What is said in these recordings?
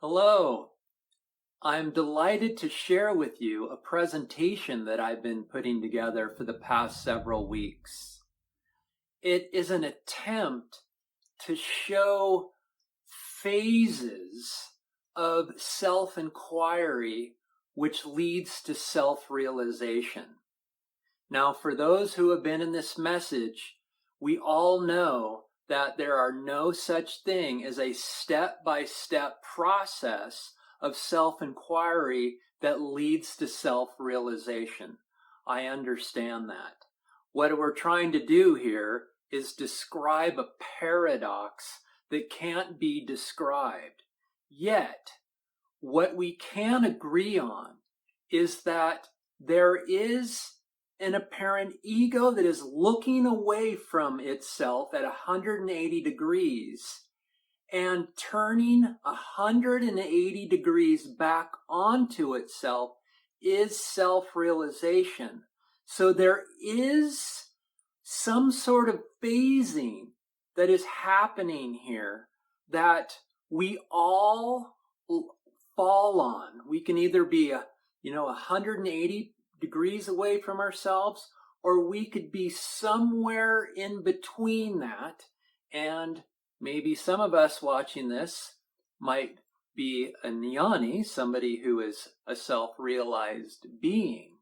Hello. I'm delighted to share with you a presentation that I've been putting together for the past several weeks. It is an attempt to show phases of self-enquiry which leads to self-realization. Now, for those who have been in this message, we all know that there are no such thing as a step-by-step process of self-enquiry that leads to self-realization. I understand that. What we're trying to do here is describe a paradox that can't be described. Yet, what we can agree on is that there is an apparent ego that is looking away from itself at 180 degrees and turning 180 degrees back onto itself is self-realization. So there is some sort of phasing that is happening here that we all fall on. We can either be 180 degrees away from ourselves, or we could be somewhere in between that. And maybe some of us watching this might be a jnani, somebody who is a self-realized being.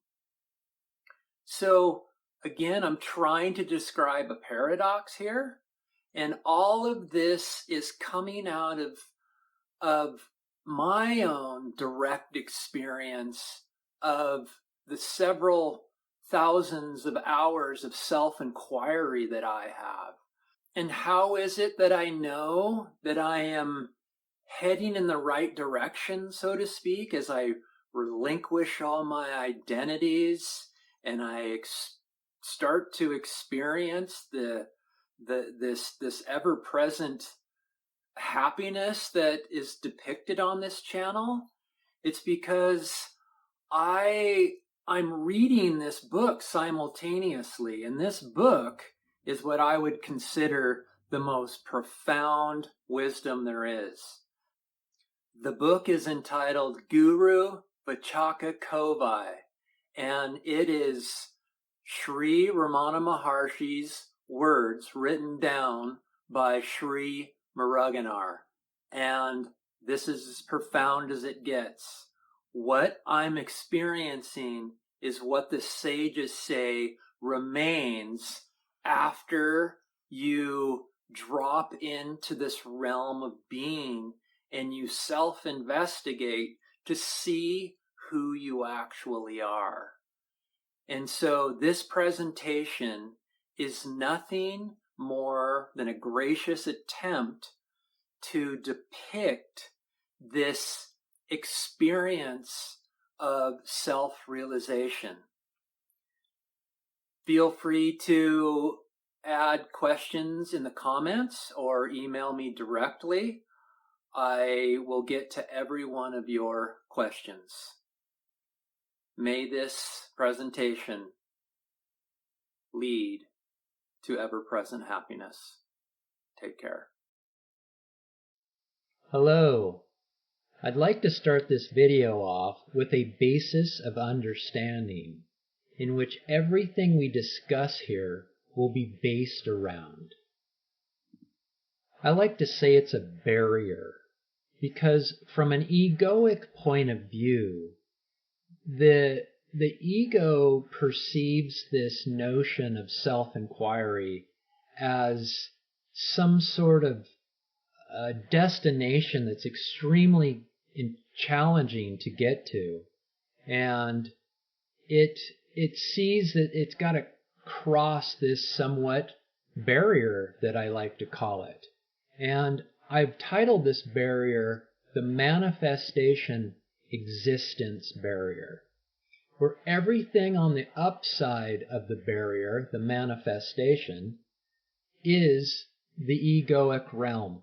So again, I'm trying to describe a paradox here, and all of this is coming out of my own direct experience of the several thousands of hours of self-enquiry that I have. And how is it that I know that I am heading in the right direction, so to speak, as I relinquish all my identities and I start to experience this ever-present happiness that is depicted on this channel? It's because I'm reading this book simultaneously, and this book is what I would consider the most profound wisdom there is. The book is entitled Guru Vachaka Kovai, and it is Sri Ramana Maharshi's words written down by Sri Muruganar. And this is as profound as it gets. What I'm experiencing is what the sages say remains after you drop into this realm of being and you self-investigate to see who you actually are. And so this presentation is nothing more than a gracious attempt to depict this experience of self-realization. Feel free to add questions in the comments or email me directly. I will get to every one of your questions. May this presentation lead to ever-present happiness. Take care. Hello. I'd like to start this video off with a basis of understanding in which everything we discuss here will be based around. I like to say it's a barrier because from an egoic point of view, the ego perceives this notion of self-enquiry as some sort of a destination that's extremely challenging to get to, and it sees that it's got to cross this somewhat barrier that I like to call it. And I've titled this barrier the manifestation existence barrier, where everything on the upside of the barrier, the manifestation, is the egoic realm.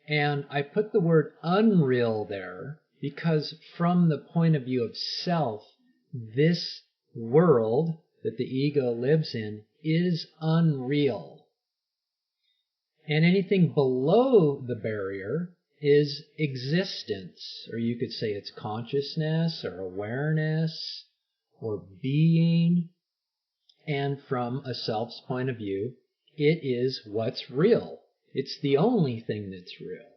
And I put the word unreal there because from the point of view of self, this world that the ego lives in is unreal. And anything below the barrier is existence, or you could say it's consciousness or awareness or being. And from a self's point of view, it is what's real. It's the only thing that's real.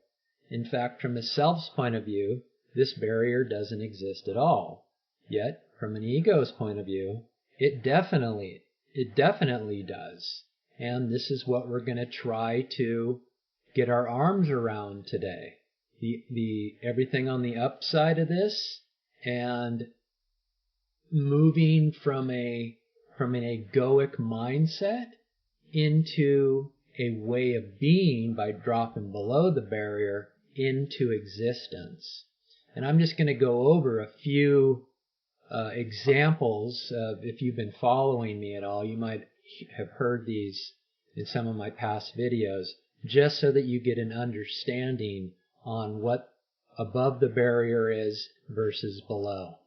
In fact, from a self's point of view, this barrier doesn't exist at all. Yet, from an ego's point of view, it definitely does. And this is what we're going to try to get our arms around today. The everything on the upside of this, and moving from an egoic mindset into a way of being by dropping below the barrier into existence. And I'm just going to go over a few examples of, if you've been following me at all, you might have heard these in some of my past videos, just so that you get an understanding on what above the barrier is versus below.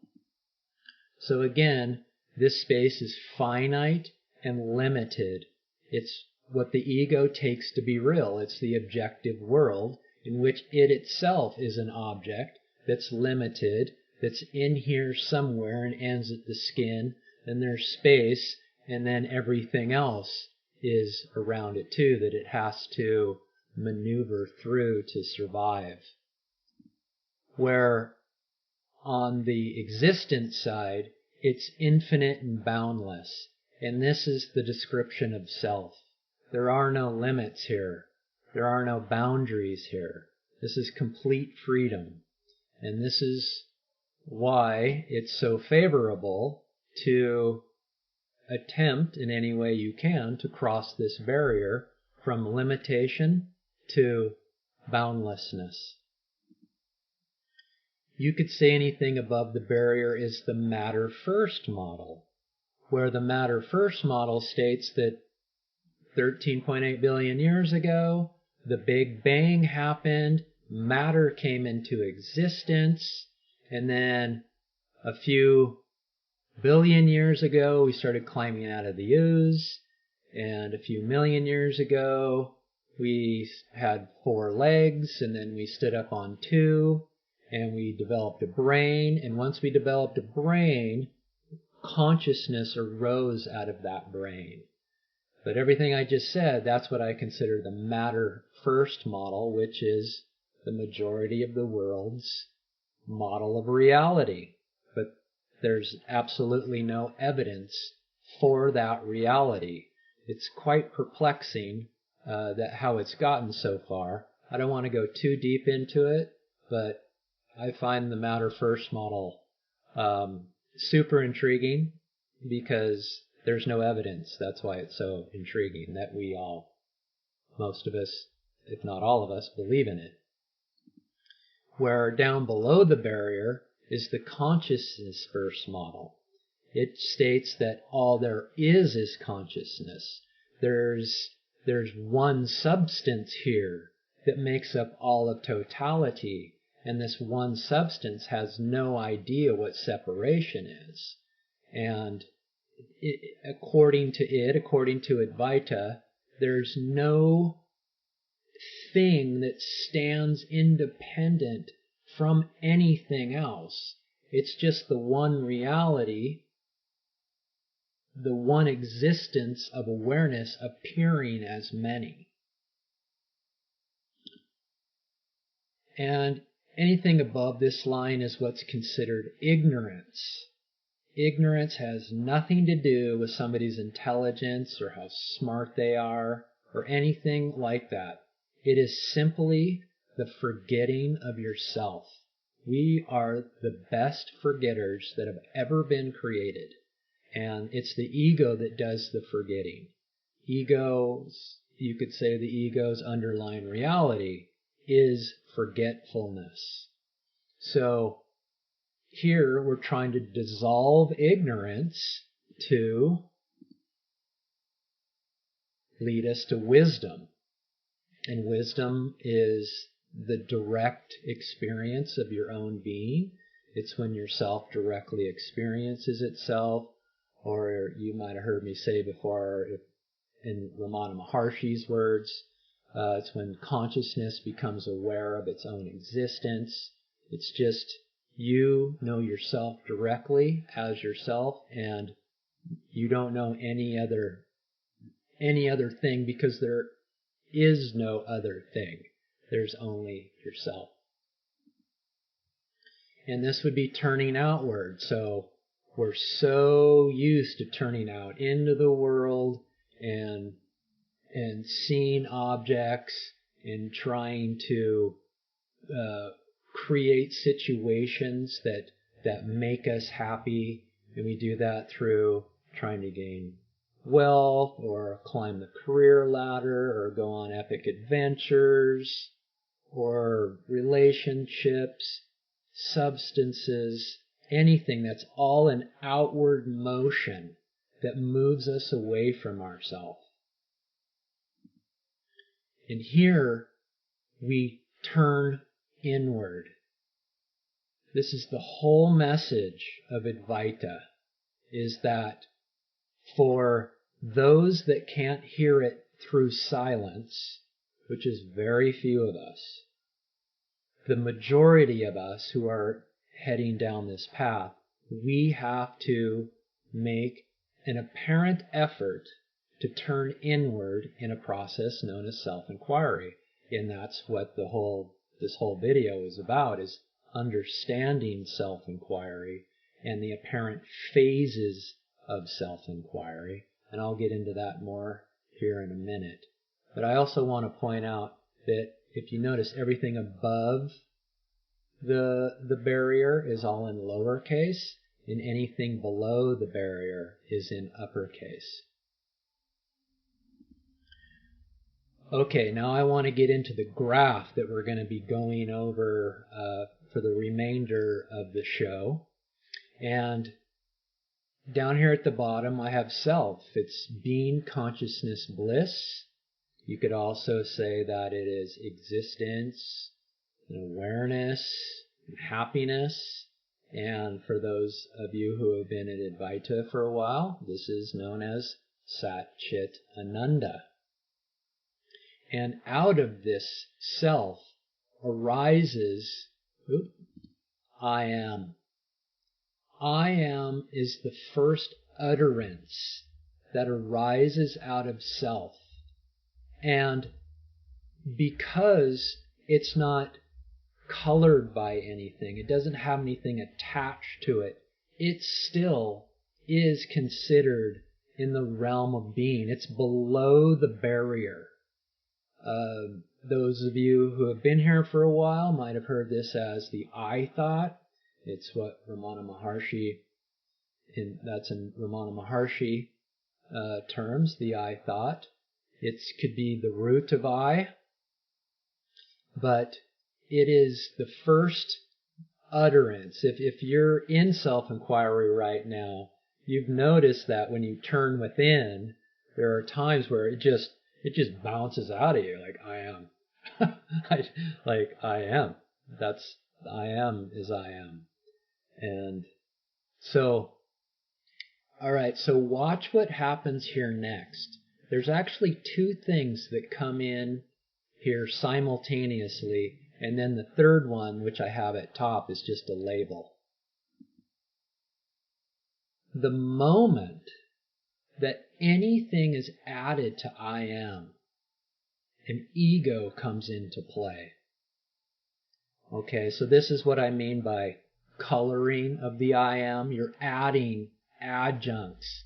So again, this space is finite and limited. It's what the ego takes to be real. It's the objective world in which it itself is an object that's limited, that's in here somewhere and ends at the skin. Then there's space, and then everything else is around it too that it has to maneuver through to survive. Where on the existence side, it's infinite and boundless. And this is the description of self. There are no limits here. There are no boundaries here. This is complete freedom. And this is why it's so favorable to attempt in any way you can to cross this barrier from limitation to boundlessness. You could say anything above the barrier is the matter first model, where the matter first model states that 13.8 billion years ago, the Big Bang happened, matter came into existence, and then a few billion years ago, we started climbing out of the ooze, and a few million years ago, we had 4 legs, and then we stood up on 2, and we developed a brain, and once we developed a brain, consciousness arose out of that brain. But everything I just said, that's what I consider the matter first model, which is the majority of the world's model of reality. But there's absolutely no evidence for that reality. It's quite perplexing that how it's gotten so far. I don't want to go too deep into it, but I find the matter first model super intriguing because there's no evidence. That's why it's so intriguing that we all, most of us, if not all of us, believe in it. Where down below the barrier is the consciousness first model. It states that all there is consciousness. There's one substance here that makes up all of totality, and this one substance has no idea what separation is. And according to Advaita, there's no thing that stands independent from anything else. It's just the one reality, the one existence of awareness appearing as many. And anything above this line is what's considered ignorance. Ignorance has nothing to do with somebody's intelligence or how smart they are or anything like that. It is simply the forgetting of yourself. We are the best forgetters that have ever been created. And it's the ego that does the forgetting. Egos, you could say the ego's underlying reality is forgetfulness. So here we're trying to dissolve ignorance to lead us to wisdom. And wisdom is the direct experience of your own being. It's when yourself directly experiences itself, or you might have heard me say before in Ramana Maharshi's words, It's when consciousness becomes aware of its own existence. It's just you know yourself directly as yourself, and you don't know any other thing, because there is no other thing. There's only yourself. And this would be turning outward. So we're so used to turning out into the world and seeing objects and trying to create situations that make us happy. And we do that through trying to gain wealth, or climb the career ladder, or go on epic adventures, or relationships, substances, anything that's all an outward motion that moves us away from ourselves. And here we turn inward. This is the whole message of Advaita, is that for those that can't hear it through silence, which is very few of us, the majority of us who are heading down this path, we have to make an apparent effort to turn inward in a process known as self-enquiry. And that's what this whole video is about, is understanding self-enquiry and the apparent phases of self-enquiry. And I'll get into that more here in a minute. But I also want to point out that if you notice, everything above the barrier is all in lowercase, and anything below the barrier is in uppercase. Okay, now I want to get into the graph that we're going to be going over for the remainder of the show. And down here at the bottom I have self. It's being, consciousness, bliss. You could also say that it is existence, and awareness, and happiness. And for those of you who have been at Advaita for a while, this is known as Sat Chit Ananda. And out of this self arises I am. I am is the first utterance that arises out of self. And because it's not colored by anything, it doesn't have anything attached to it, it still is considered in the realm of being. It's below the barrier. Those of you who have been here for a while might have heard this as the I thought. It's what Ramana Maharshi, that's in Ramana Maharshi terms, the I thought. It could be the root of I, but it is the first utterance. If you're in self-enquiry right now, you've noticed that when you turn within, there are times where it just bounces out of you, like I am. Like I am. That's I am is I am. And so, all right, so watch what happens here next. There's actually two things that come in here simultaneously, and then the third one, which I have at top, is just a label. The moment that anything is added to I am, an ego comes into play. Okay, so this is what I mean by coloring of the I am. You're adding adjuncts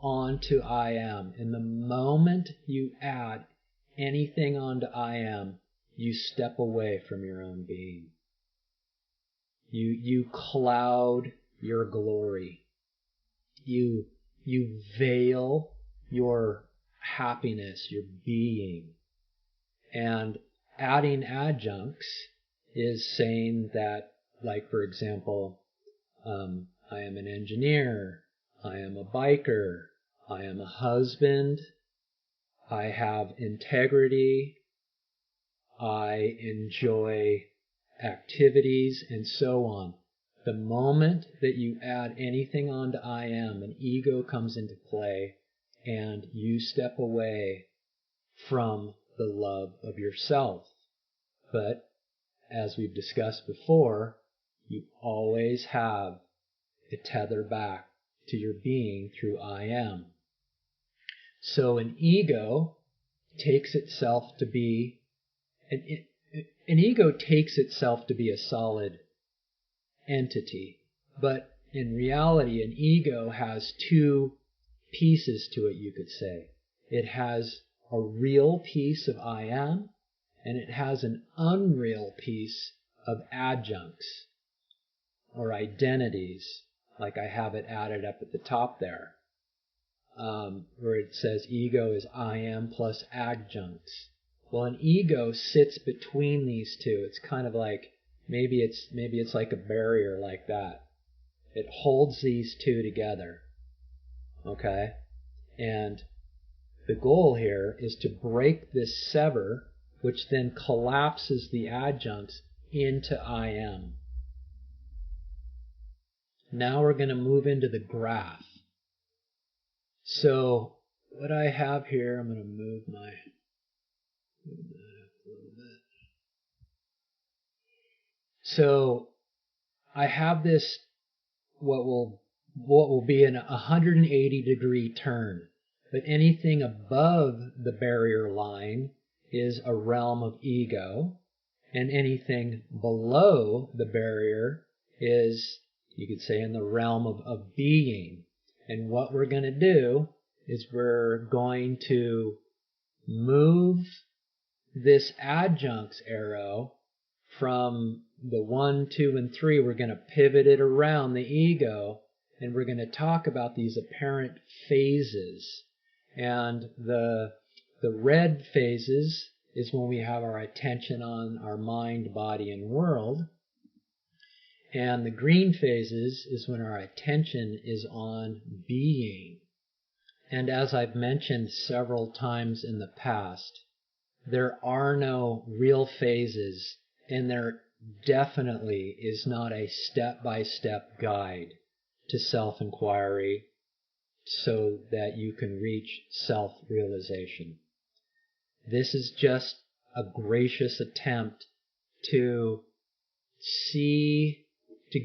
onto I am. And the moment you add anything onto I am, you step away from your own being. You cloud your glory. You veil your happiness, your being. And adding adjuncts is saying that, like, for example, I am an engineer, I am a biker, I am a husband, I have integrity, I enjoy activities, and so on. The moment that you add anything onto I am, an ego comes into play, and you step away from the love of yourself. But as we've discussed before, you always have a tether back to your being through I am. So an ego takes itself to be an ego takes itself to be a solid entity, but in reality an ego has two pieces to it, you could say. It has a real piece of I am, and it has an unreal piece of adjuncts or identities, like I have it added up at the top there, where it says ego is I am plus adjuncts. Well, an ego sits between these two. It's kind of like, maybe it's like a barrier like that. It holds these two together. Okay? And the goal here is to break this sever, which then collapses the adjuncts into I am. Now we're going to move into the graph. So what I have here, I'm going to move that up a little bit. So I have this, what will be an 180-degree turn. But anything above the barrier line is a realm of ego, and anything below the barrier is, you could say, in the realm of being. And what we're going to do is we're going to move this adjuncts arrow from the 1, 2, and 3. We're going to pivot it around the ego, and we're going to talk about these apparent phases. And the red phases is when we have our attention on our mind, body, and world. And the green phases is when our attention is on being. And as I've mentioned several times in the past, there are no real phases, and there definitely is not a step-by-step guide to self-enquiry so that you can reach self-realization. This is just a gracious attempt to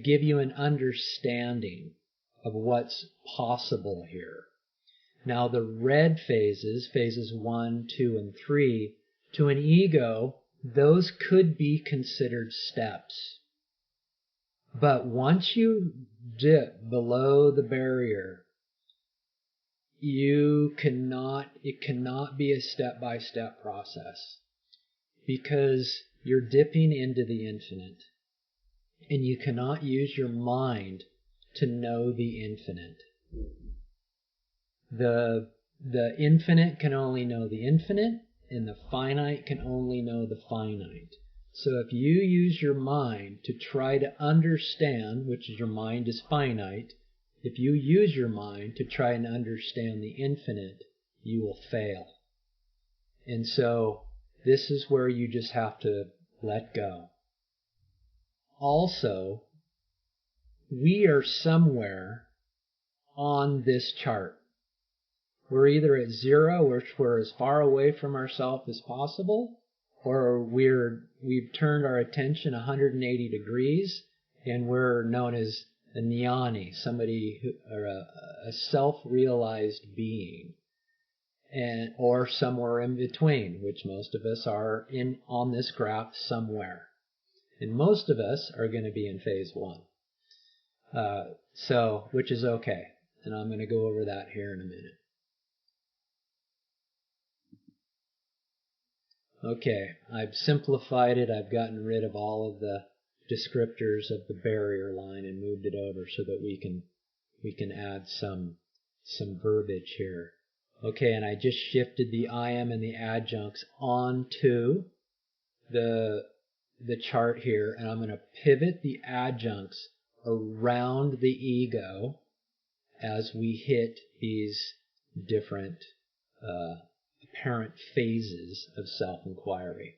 give you an understanding of what's possible here. Now the red phases 1, 2, and 3, to an ego, those could be considered steps. But once you dip below the barrier, it cannot be a step-by-step process, because you're dipping into the infinite, and you cannot use your mind to know the infinite. The infinite can only know the infinite, and the finite can only know the finite. So if you use your mind to try to understand, which is your mind is finite, if you use your mind to try and understand the infinite, you will fail. And so this is where you just have to let go. Also, we are somewhere on this chart. We're either at 0, which we're as far away from ourselves as possible, or we've turned our attention 180 degrees, and we're known as a jnani, or a self-realized being, or somewhere in between, which most of us are on this graph somewhere. And most of us are going to be in phase 1, which is okay. And I'm going to go over that here in a minute. Okay, I've simplified it. I've gotten rid of all of the descriptors of the barrier line and moved it over so that we can add some verbiage here. Okay, and I just shifted the I am and the adjuncts onto the chart here, and I'm going to pivot the adjuncts around the ego as we hit these different apparent phases of self-enquiry.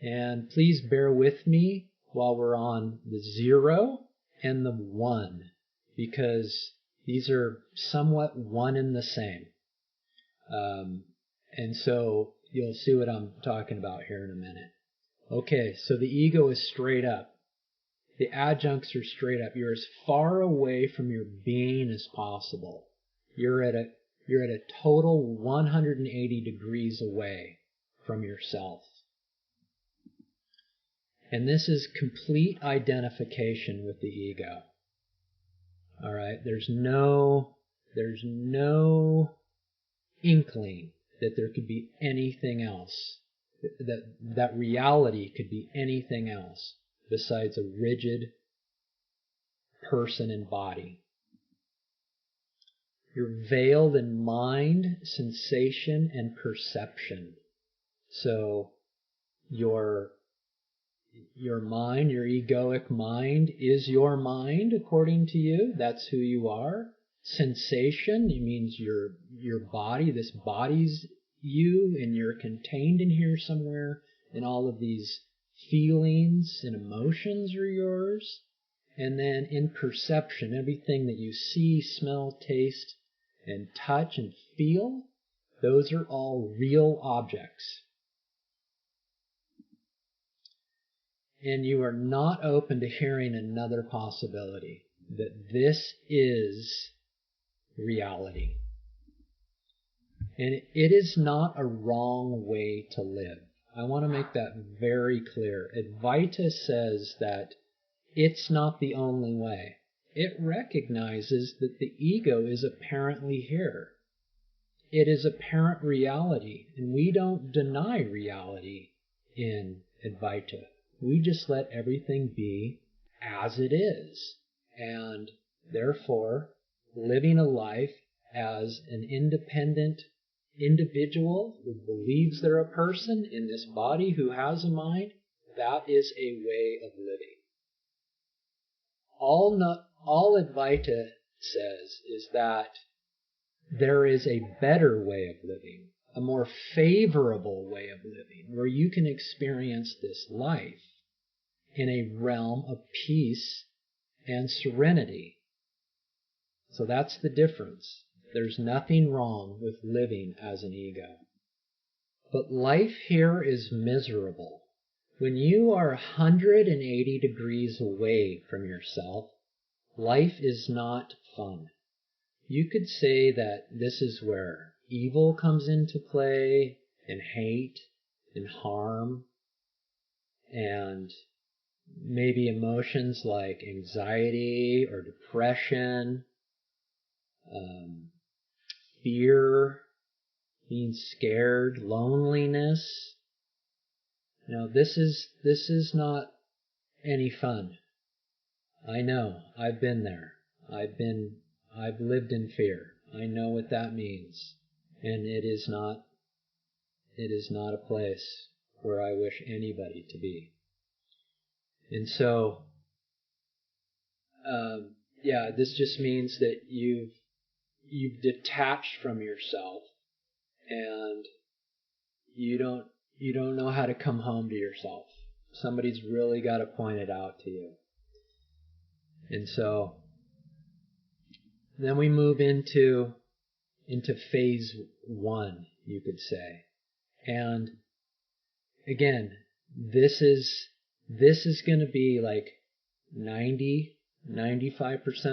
And please bear with me while we're on the 0 and the 1, because these are somewhat one and the same. And so you'll see what I'm talking about here in a minute. Okay, so the ego is straight up. The adjuncts are straight up. You're as far away from your being as possible. You're at a total 180 degrees away from yourself. And this is complete identification with the ego. All right, there's no inkling that there could be anything else, that reality could be anything else besides a rigid person and body. You're veiled in mind, sensation, and perception. So your mind, your egoic mind, is your mind according to you. That's who you are. Sensation, it means your body. This body's you, and you're contained in here somewhere, and all of these feelings and emotions are yours. And then in perception, everything that you see, smell, taste, and touch and feel, those are all real objects. And you are not open to hearing another possibility, that this is reality. And it is not a wrong way to live. I want to make that very clear. Advaita says that it's not the only way. It recognizes that the ego is apparently here. It is apparent reality, and we don't deny reality in Advaita. We just let everything be as it is, and therefore living a life as an independent individual who believes they're a person in this body who has a mind, that is a way of living. All Advaita says is that there is a better way of living, a more favorable way of living, where you can experience this life in a realm of peace and serenity. So that's the difference. There's nothing wrong with living as an ego. But life here is miserable. When you are 180 degrees away from yourself, life is not fun. You could say that this is where evil comes into play, and hate, and harm, and maybe emotions like anxiety or depression, fear, being scared, loneliness. This is not any fun. I know. I've been there. I've lived in fear. I know what that means. And it is not a place where I wish anybody to be. And so, this just means that you've detached from yourself, and you don't know how to come home to yourself. Somebody's really got to point it out to you. And so then we move into phase 1, you could say. And again, this is going to be like 95%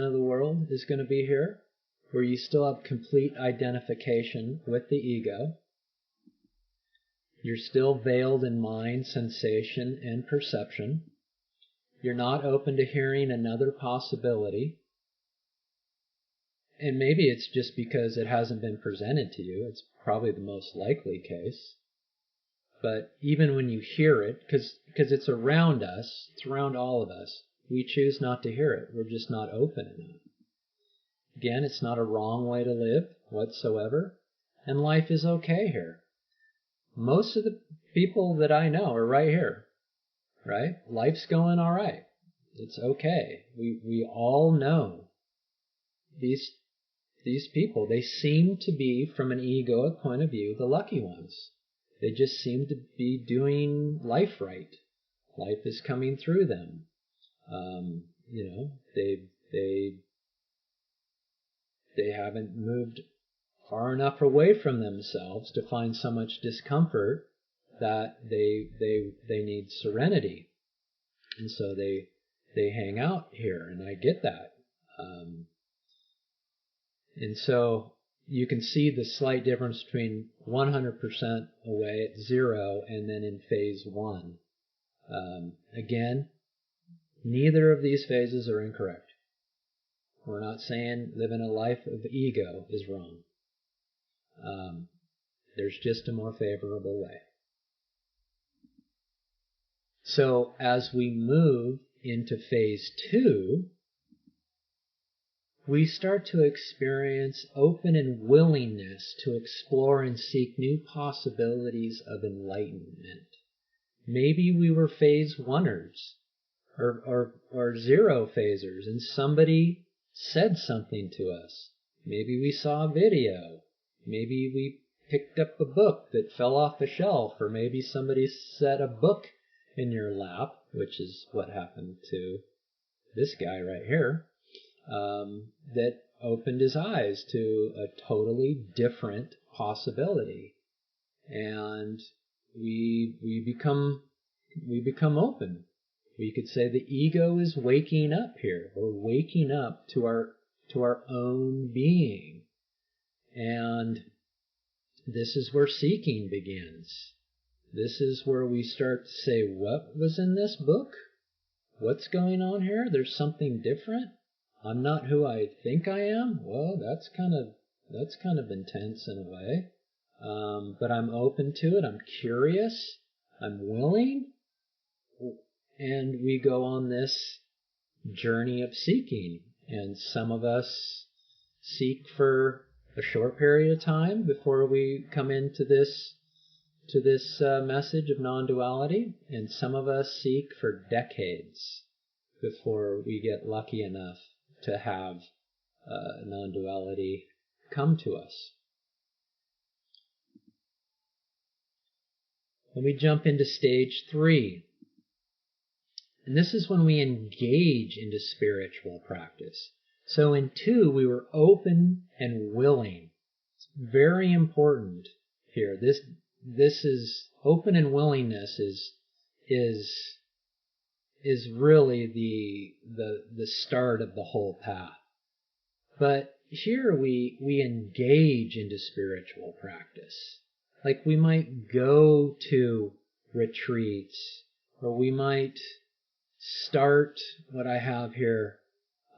of the world is going to be here, where you still have complete identification with the ego. You're still veiled in mind, sensation, and perception. You're not open to hearing another possibility. And maybe it's just because it hasn't been presented to you. It's probably the most likely case. But even when you hear it, because it's around us, it's around all of us, we choose not to hear it. We're just not open enough. Again, it's not a wrong way to live whatsoever. And life is okay here. Most of the people that I know are right here. Right? Life's going all right. It's okay. We all know these people. They seem to be, from an egoic point of view, the lucky ones. They just seem to be doing life right. Life is coming through them. They haven't moved far enough away from themselves to find so much discomfort that they need serenity. And so they hang out here, and I get that. And so you can see the slight difference between 100% away at 0 and then in phase 1. Again, neither of these phases are incorrect. We're not saying living a life of ego is wrong. There's just a more favorable way. So as we move into phase 2, we start to experience open and willingness to explore and seek new possibilities of enlightenment. Maybe we were phase 1ers or 0 phasers, and somebody said something to us. Maybe we saw a video. Maybe we picked up a book that fell off the shelf, or maybe somebody set a book in your lap, which is what happened to this guy right here, that opened his eyes to a totally different possibility. And we become open. We could say the ego is waking up here. We're waking up to our own being. And this is where seeking begins. This is where we start to say, what was in this book? What's going on here? There's something different. I'm not who I think I am. Well, that's kind of intense in a way. But I'm open to it. I'm curious. I'm willing. And we go on this journey of seeking. And some of us seek for a short period of time before we come into this message of non-duality, and some of us seek for decades before we get lucky enough to have non-duality come to us. Then we jump into stage 3. And this is when we engage into spiritual practice. So in 2, we were open and willing. It's very important here. This is open, and willingness is really the start of the whole path. But here we engage into spiritual practice. Like we might go to retreats, or we might start what I have here.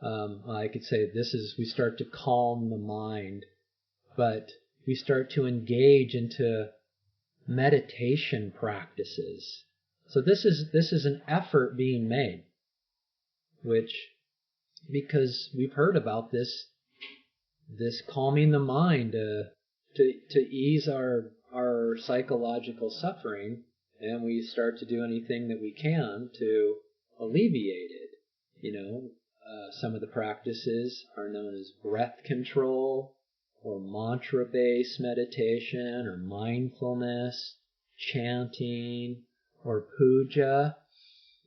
I could say we start to calm the mind, but we start to engage into meditation practices. So this is an effort being made, because we've heard about this calming the mind to ease our psychological suffering, and we start to do anything that we can to alleviate it. Some of the practices are known as breath control, or mantra-based meditation, or mindfulness, chanting, or puja.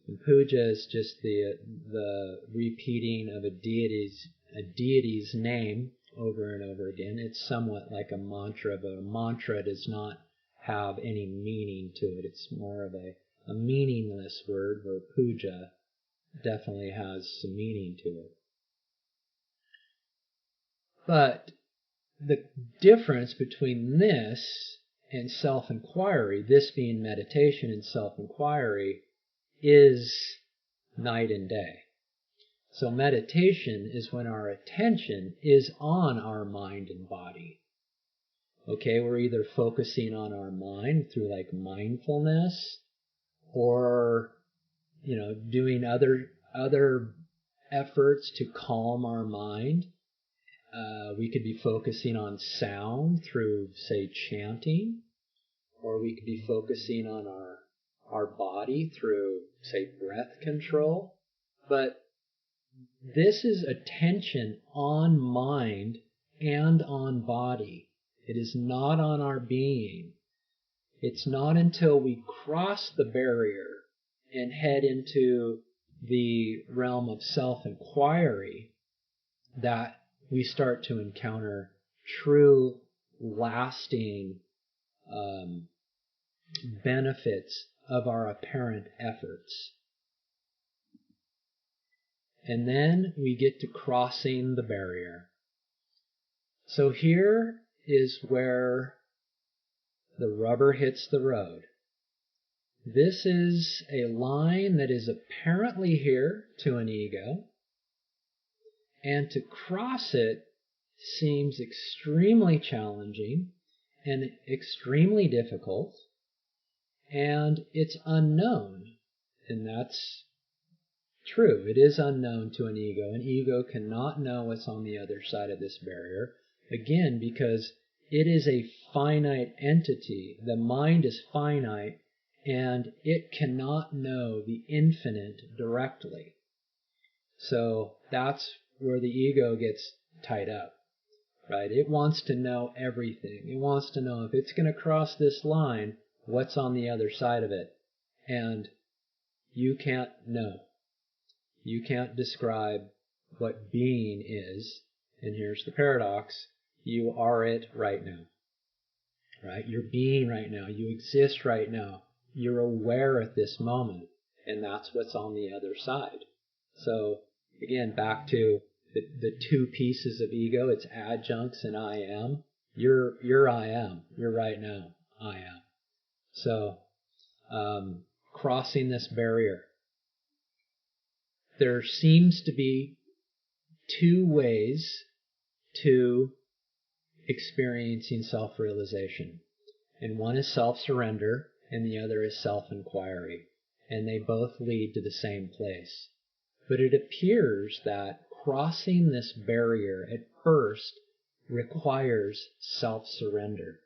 And puja is just the repeating of a deity's name over and over again. It's somewhat like a mantra, but a mantra does not have any meaning to it. It's more of a meaningless word, where puja definitely has some meaning to it. But the difference between this and self-enquiry, this being meditation and self-enquiry, is night and day. So meditation is when our attention is on our mind and body. Okay, we're either focusing on our mind through like mindfulness, or doing other efforts to calm our mind. We could be focusing on sound through, say, chanting, or we could be focusing on our body through, say, breath control. But this is attention on mind and on body. It is not on our being. It's not until we cross the barrier and head into the realm of self-enquiry that we start to encounter true lasting benefits of our apparent efforts. And then we get to crossing the barrier. So here is where the rubber hits the road. This is a line that is apparently here to an ego, and to cross it seems extremely challenging and extremely difficult, and it's unknown. And that's true. It is unknown to an ego. An ego cannot know what's on the other side of this barrier, again, because it is a finite entity. The mind is finite, and it cannot know the infinite directly. So that's where the ego gets tied up, right? It wants to know everything. It wants to know if it's going to cross this line, what's on the other side of it. And you can't know. You can't describe what being is. And here's the paradox. You are it right now, right? You're being right now. You exist right now. You're aware at this moment. And that's what's on the other side. So again, back to the two pieces of ego. It's adjuncts and I am. You're I am. You're right now. I am. So crossing this barrier. There seems to be two ways to experiencing self-realization. And one is self-surrender, and the other is self-enquiry. And they both lead to the same place. But it appears that crossing this barrier at first requires self-surrender,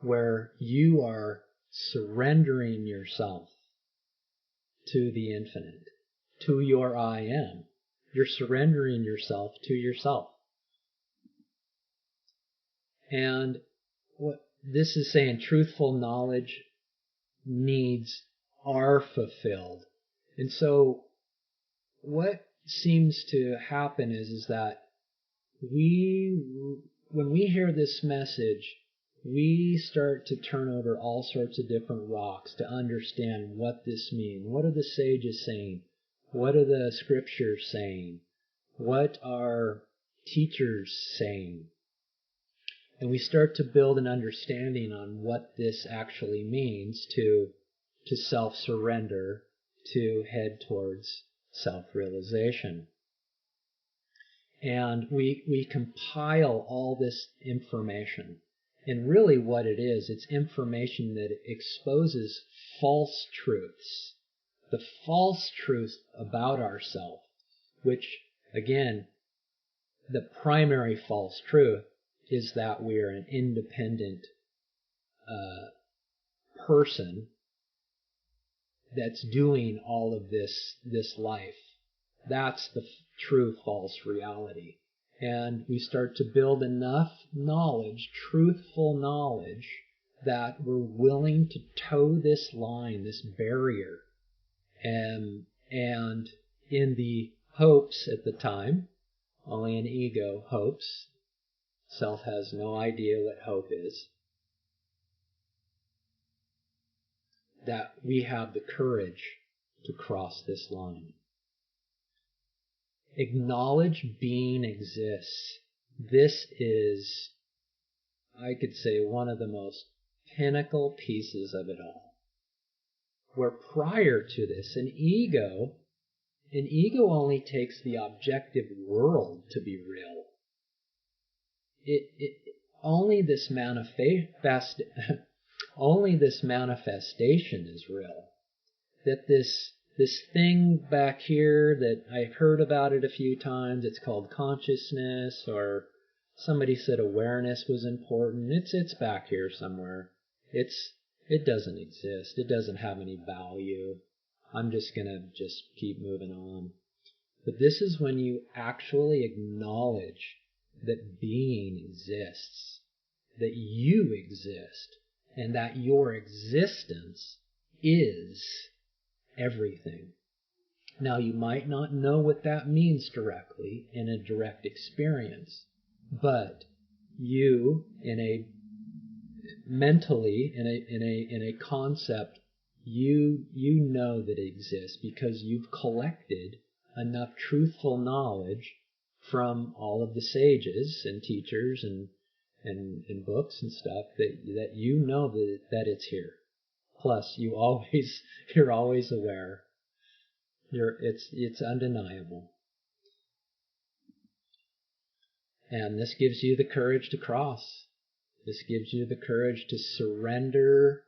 where you are surrendering yourself to the infinite, to your I am. You're surrendering yourself to yourself. And what this is saying, truthful knowledge needs are fulfilled. And so what seems to happen is that when we hear this message, we start to turn over all sorts of different rocks to understand what this means. What are the sages saying? What are the scriptures saying? What are teachers saying? And we start to build an understanding on what this actually means to self-surrender, to head towards self-realization. And we compile all this information. And really what it is, it's information that exposes false truths. The false truth about ourselves, which, again, the primary false truth is that we are an independent person that's doing all of this life. That's the true false reality. And we start to build enough knowledge, truthful knowledge, that we're willing to toe this line, this barrier. And in the hopes at the time, only an ego hopes. Self has no idea what hope is. That we have the courage to cross this line. Acknowledge being exists. This is, I could say, one of the most pinnacle pieces of it all. Where prior to this, an ego only takes the objective world to be real. Only this manifestation is real. That this thing back here that I heard about it a few times, it's called consciousness, or somebody said awareness was important. It's back here somewhere. It doesn't exist. It doesn't have any value. I'm just gonna keep moving on. But this is when you actually acknowledge that being exists, that you exist, and that your existence is everything. Now, you might not know what that means directly in a direct experience, but you in a mentally in a concept you know that exists because you've collected enough truthful knowledge from all of the sages and teachers and books and stuff that you know that it's here. Plus, you're always aware. It's undeniable. And this gives you the courage to cross. This gives you the courage to surrender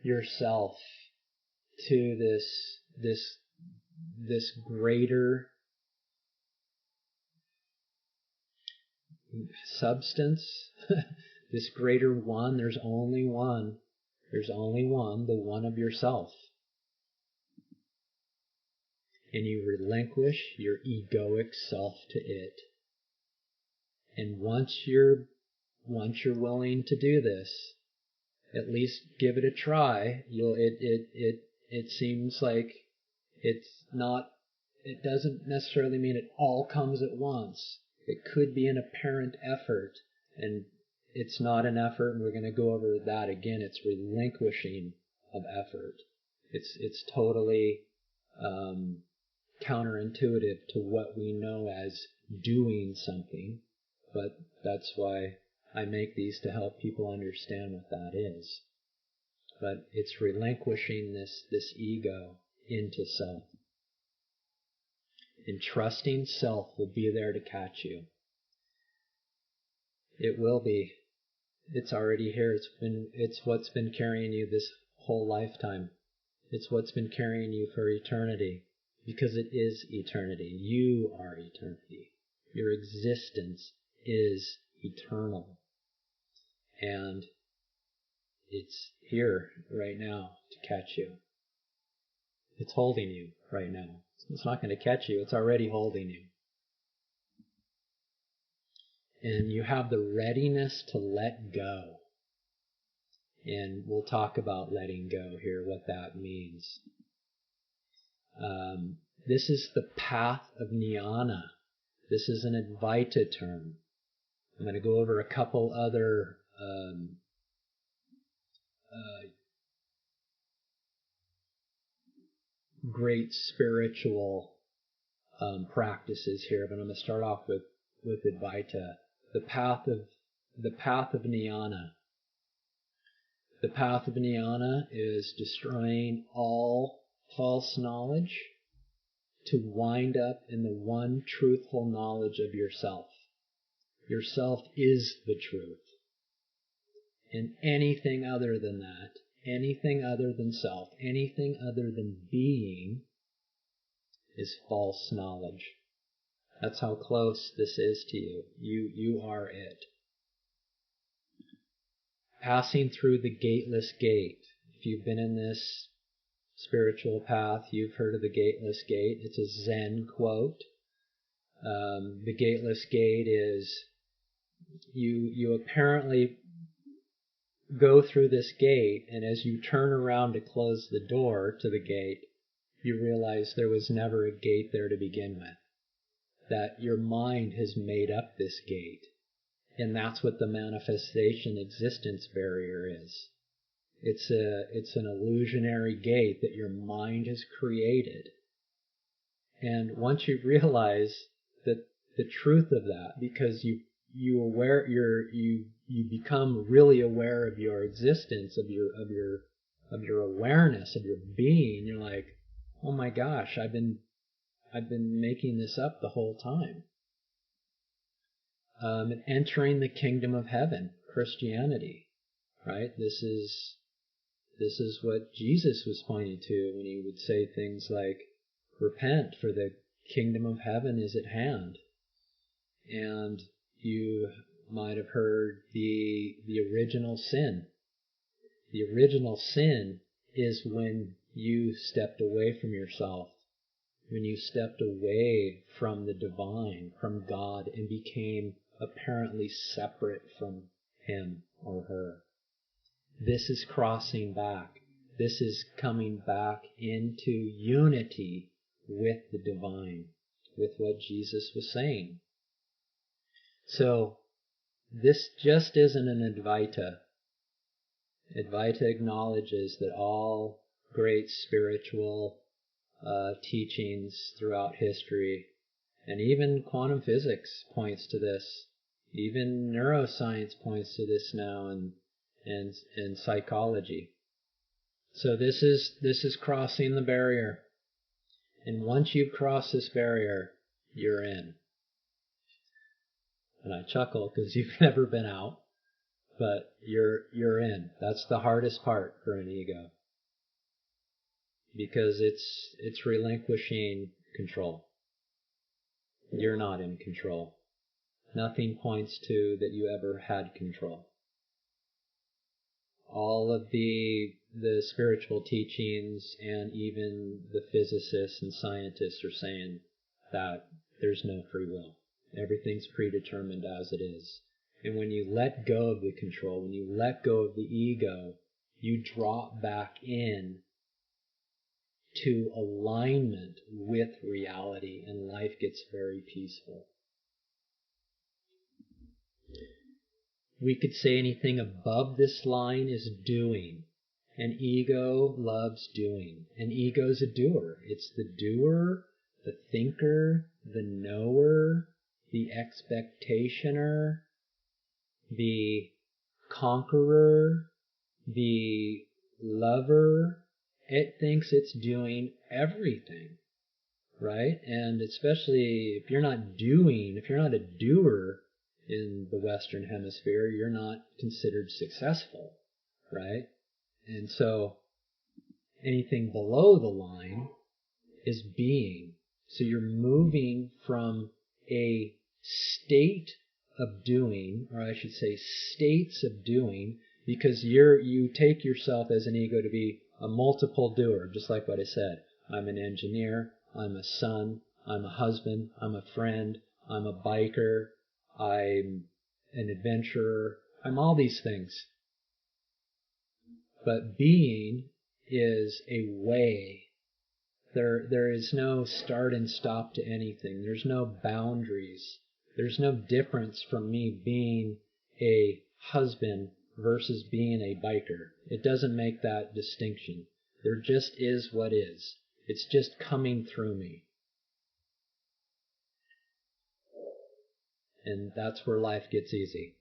yourself to this greater substance, this greater one. There's only one, the one of yourself. And you relinquish your egoic self to it. And once you're willing to do this, at least give it a try. It seems like it doesn't necessarily mean it all comes at once. It could be an apparent effort, and it's not an effort, and we're going to go over that again. It's relinquishing of effort. It's totally counterintuitive to what we know as doing something, but that's why I make these to help people understand what that is. But it's relinquishing this ego into self. And trusting self will be there to catch you. It will be. It's already here. It's what's been carrying you this whole lifetime. It's what's been carrying you for eternity. Because it is eternity. You are eternity. Your existence is eternal. And it's here right now to catch you. It's holding you right now. It's not going to catch you. It's already holding you. And you have the readiness to let go. And we'll talk about letting go here, what that means. This is the path of jnana. This is an Advaita term. I'm going to go over a couple other great spiritual practices here, but I'm going to start off with Advaita. The path of jnana. The path of jnana is destroying all false knowledge to wind up in the one truthful knowledge of yourself. Yourself is the truth. And anything other than that, anything other than self, anything other than being is false knowledge. That's how close this is to you. You are it. Passing through the gateless gate. If you've been in this spiritual path, you've heard of the gateless gate. It's a Zen quote. The gateless gate is you apparently go through this gate, and as you turn around to close the door to the gate, you realize there was never a gate there to begin with. That your mind has made up this gate. And that's what the manifestation existence barrier is. It's an illusionary gate that your mind has created. And once you realize that the truth of that, because you become really aware of your existence, of your awareness, of your being, you're like, oh my gosh, I've been making this up the whole time. And entering the kingdom of heaven, Christianity, right? This is what Jesus was pointing to when he would say things like, repent, for the kingdom of heaven is at hand. And you might have heard the original sin. The original sin is when you stepped away from yourself, when you stepped away from the divine, from God, and became apparently separate from him or her. This is crossing back. This is coming back into unity with the divine, with what Jesus was saying. So this just isn't an Advaita. Advaita acknowledges that all great spiritual teachings throughout history, and even quantum physics points to this. Even neuroscience points to this now, and psychology. So this is crossing the barrier. And once you've crossed this barrier, you're in. And I chuckle because you've never been out, but you're in. That's the hardest part for an ego, because it's relinquishing control. You're not in control. Nothing points to that you ever had control. All of the spiritual teachings and even the physicists and scientists are saying that there's no free will. Everything's predetermined as it is. And when you let go of the control, when you let go of the ego, you drop back in to alignment with reality, and life gets very peaceful. We could say anything above this line is doing. An ego loves doing. An ego's a doer. It's the doer, the thinker, the knower, the expectationer, the conqueror, the lover. It thinks it's doing everything, right? And especially if you're not doing, if you're not a doer in the Western Hemisphere, you're not considered successful, right? And so anything below the line is being. So you're moving from a state of doing, or I should say states of doing, because you take yourself as an ego to be a multiple doer, just like what I said. I'm an engineer, I'm a son, I'm a husband, I'm a friend, I'm a biker, I'm an adventurer, I'm all these things. But being is a way. There is no start and stop to anything. There's no boundaries. There's no difference from me being a husband versus being a biker. It doesn't make that distinction. There just is what is. It's just coming through me. And that's where life gets easy.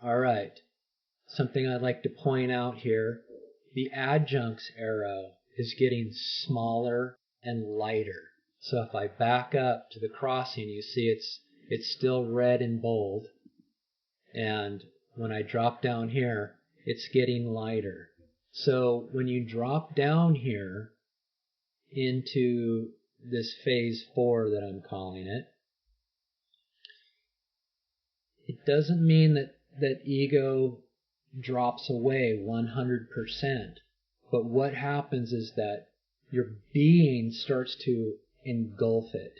All right. Something I'd like to point out here. The adjuncts arrow is getting smaller and lighter. So if I back up to the crossing, you see it's still red and bold. And when I drop down here, it's getting lighter. So when you drop down here into this phase 4 that I'm calling it, it doesn't mean that ego drops away 100%. But what happens is that your being starts to engulf it.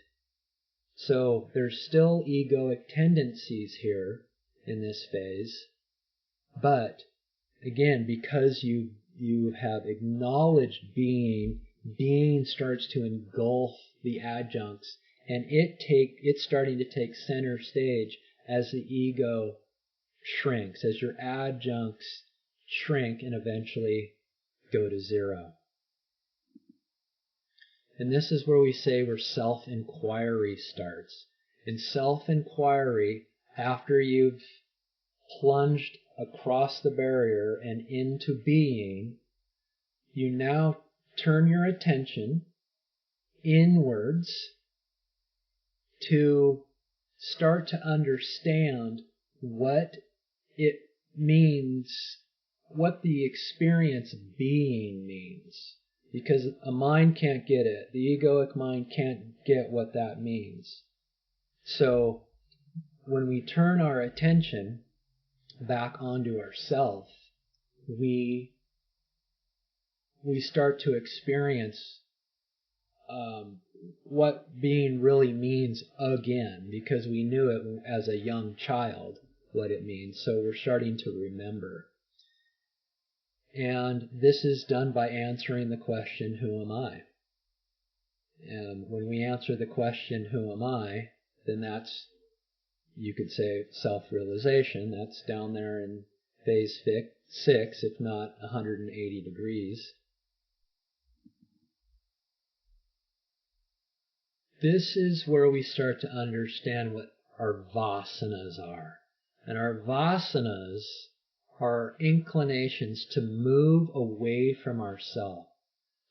So there's still egoic tendencies here in this phase, but again, because you have acknowledged being starts to engulf the adjuncts, and it's starting to take center stage as the ego shrinks, as your adjuncts shrink and eventually go to zero. And this is where we say where self-enquiry starts. In self-enquiry, after you've plunged across the barrier and into being, you now turn your attention inwards to start to understand what it means, what the experience of being means. Because a mind can't get it. The egoic mind can't get what that means. So when we turn our attention back onto ourself, we start to experience what being really means again, because we knew it as a young child what it means. So we're starting to remember. And this is done by answering the question, who am I? And when we answer the question, who am I, then that's you could say self-realization. That's down there in phase 6, if not 180 degrees. This is where we start to understand what our vasanas are. And our vasanas are inclinations to move away from ourself.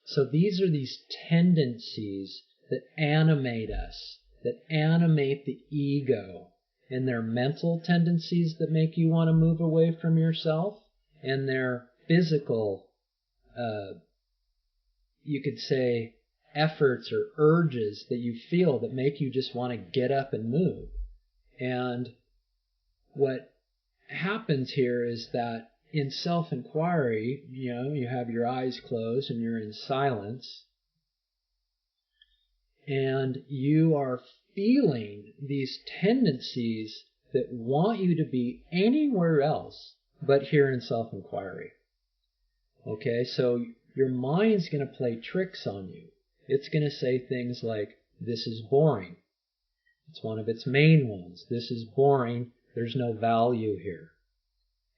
So these are these tendencies that animate us, that animate the ego. And they're mental tendencies that make you want to move away from yourself, and they're physical, you could say, efforts or urges that you feel that make you just want to get up and move. And what happens here is that in self-enquiry, you have your eyes closed and you're in silence, and you are feeling these tendencies that want you to be anywhere else but here in self-enquiry. Okay, so your mind's going to play tricks on you. It's going to say things like, this is boring. It's one of its main ones. This is boring. There's no value here.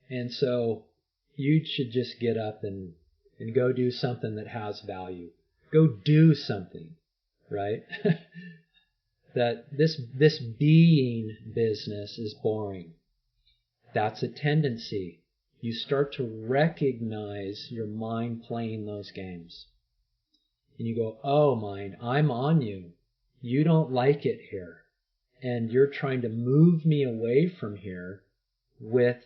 And so you should just get up and go do something that has value. Go do something, right? That this being business is boring. That's a tendency. You start to recognize your mind playing those games. And you go, oh mind, I'm on you. You don't like it here. And you're trying to move me away from here with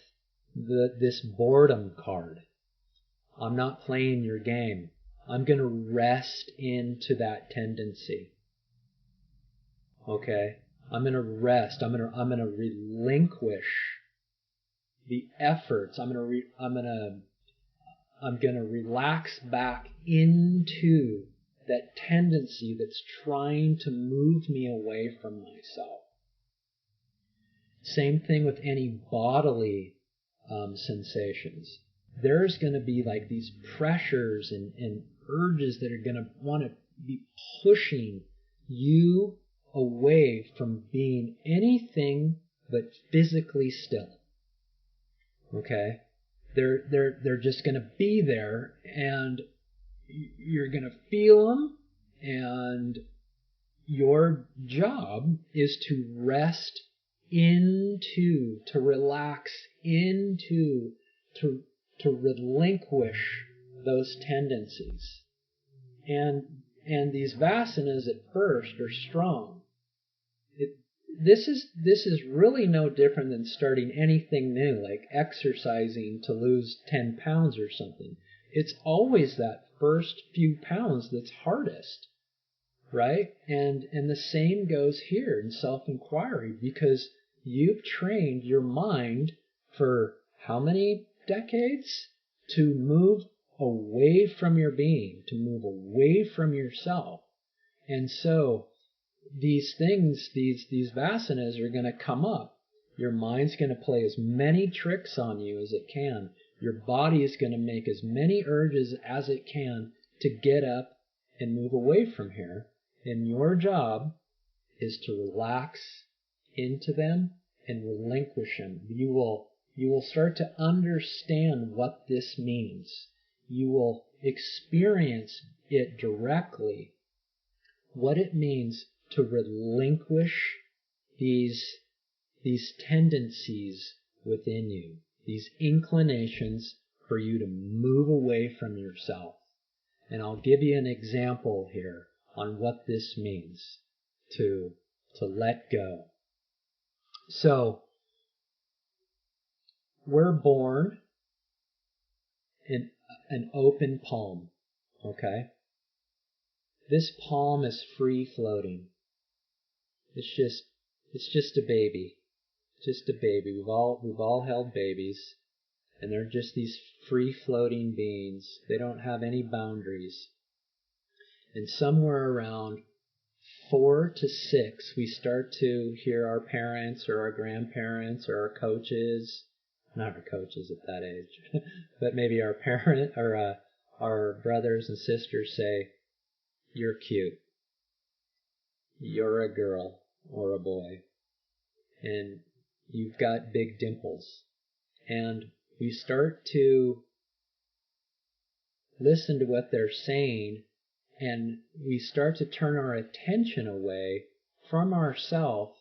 this boredom card. I'm not playing your game. I'm going to rest into that tendency. Okay? I'm going to rest. I'm going to relinquish the efforts. I'm going to relax back into that tendency that's trying to move me away from myself. Same thing with any bodily sensations. There's going to be like these pressures and urges that are going to want to be pushing you away from being anything but physically still. Okay? They're just going to be there, and you're going to feel them, and your job is to rest into, to relax into, to relinquish those tendencies. And these vasanas at first are strong. This is really no different than starting anything new, like exercising to lose 10 pounds or something. It's always that first few pounds that's hardest, right? And the same goes here in self-enquiry, because you've trained your mind for how many decades to move away from your being, to move away from yourself. And so these things, these vasanas are going to come up. Your mind's going to play as many tricks on you as it can. Your body is going to make as many urges as it can to get up and move away from here. And your job is to relax into them and relinquish them. You will start to understand what this means. You will experience it directly, what it means to relinquish these tendencies within you, these inclinations for you to move away from yourself. And I'll give you an example here on what this means to let go. So, we're born in an open palm, okay? This palm is free floating. It's just a baby. Just a baby. We've all held babies, and they're just these free floating beings. They don't have any boundaries. And somewhere around 4 to 6, we start to hear our parents or our grandparents or our coaches, not our coaches at that age, but maybe our parent or our brothers and sisters say, "You're cute. You're a girl or a boy." And you've got big dimples. And we start to listen to what they're saying, and we start to turn our attention away from ourselves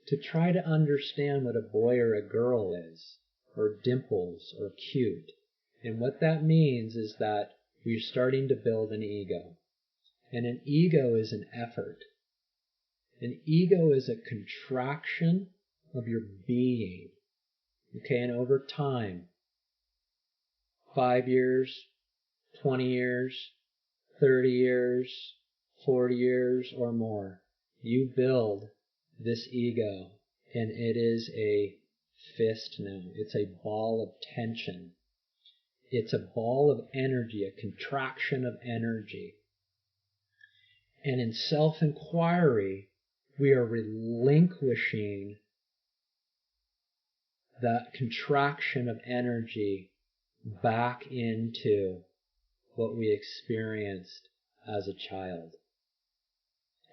to try to understand what a boy or a girl is, or dimples, or cute. And what that means is that we're starting to build an ego. And an ego is an effort. An ego is a contraction of your being. Okay, and over time, 5 years, 20 years, 30 years, 40 years or more, you build this ego, and it is a fist now. It's a ball of tension. It's a ball of energy, a contraction of energy. And in self-enquiry, we are relinquishing that contraction of energy back into what we experienced as a child.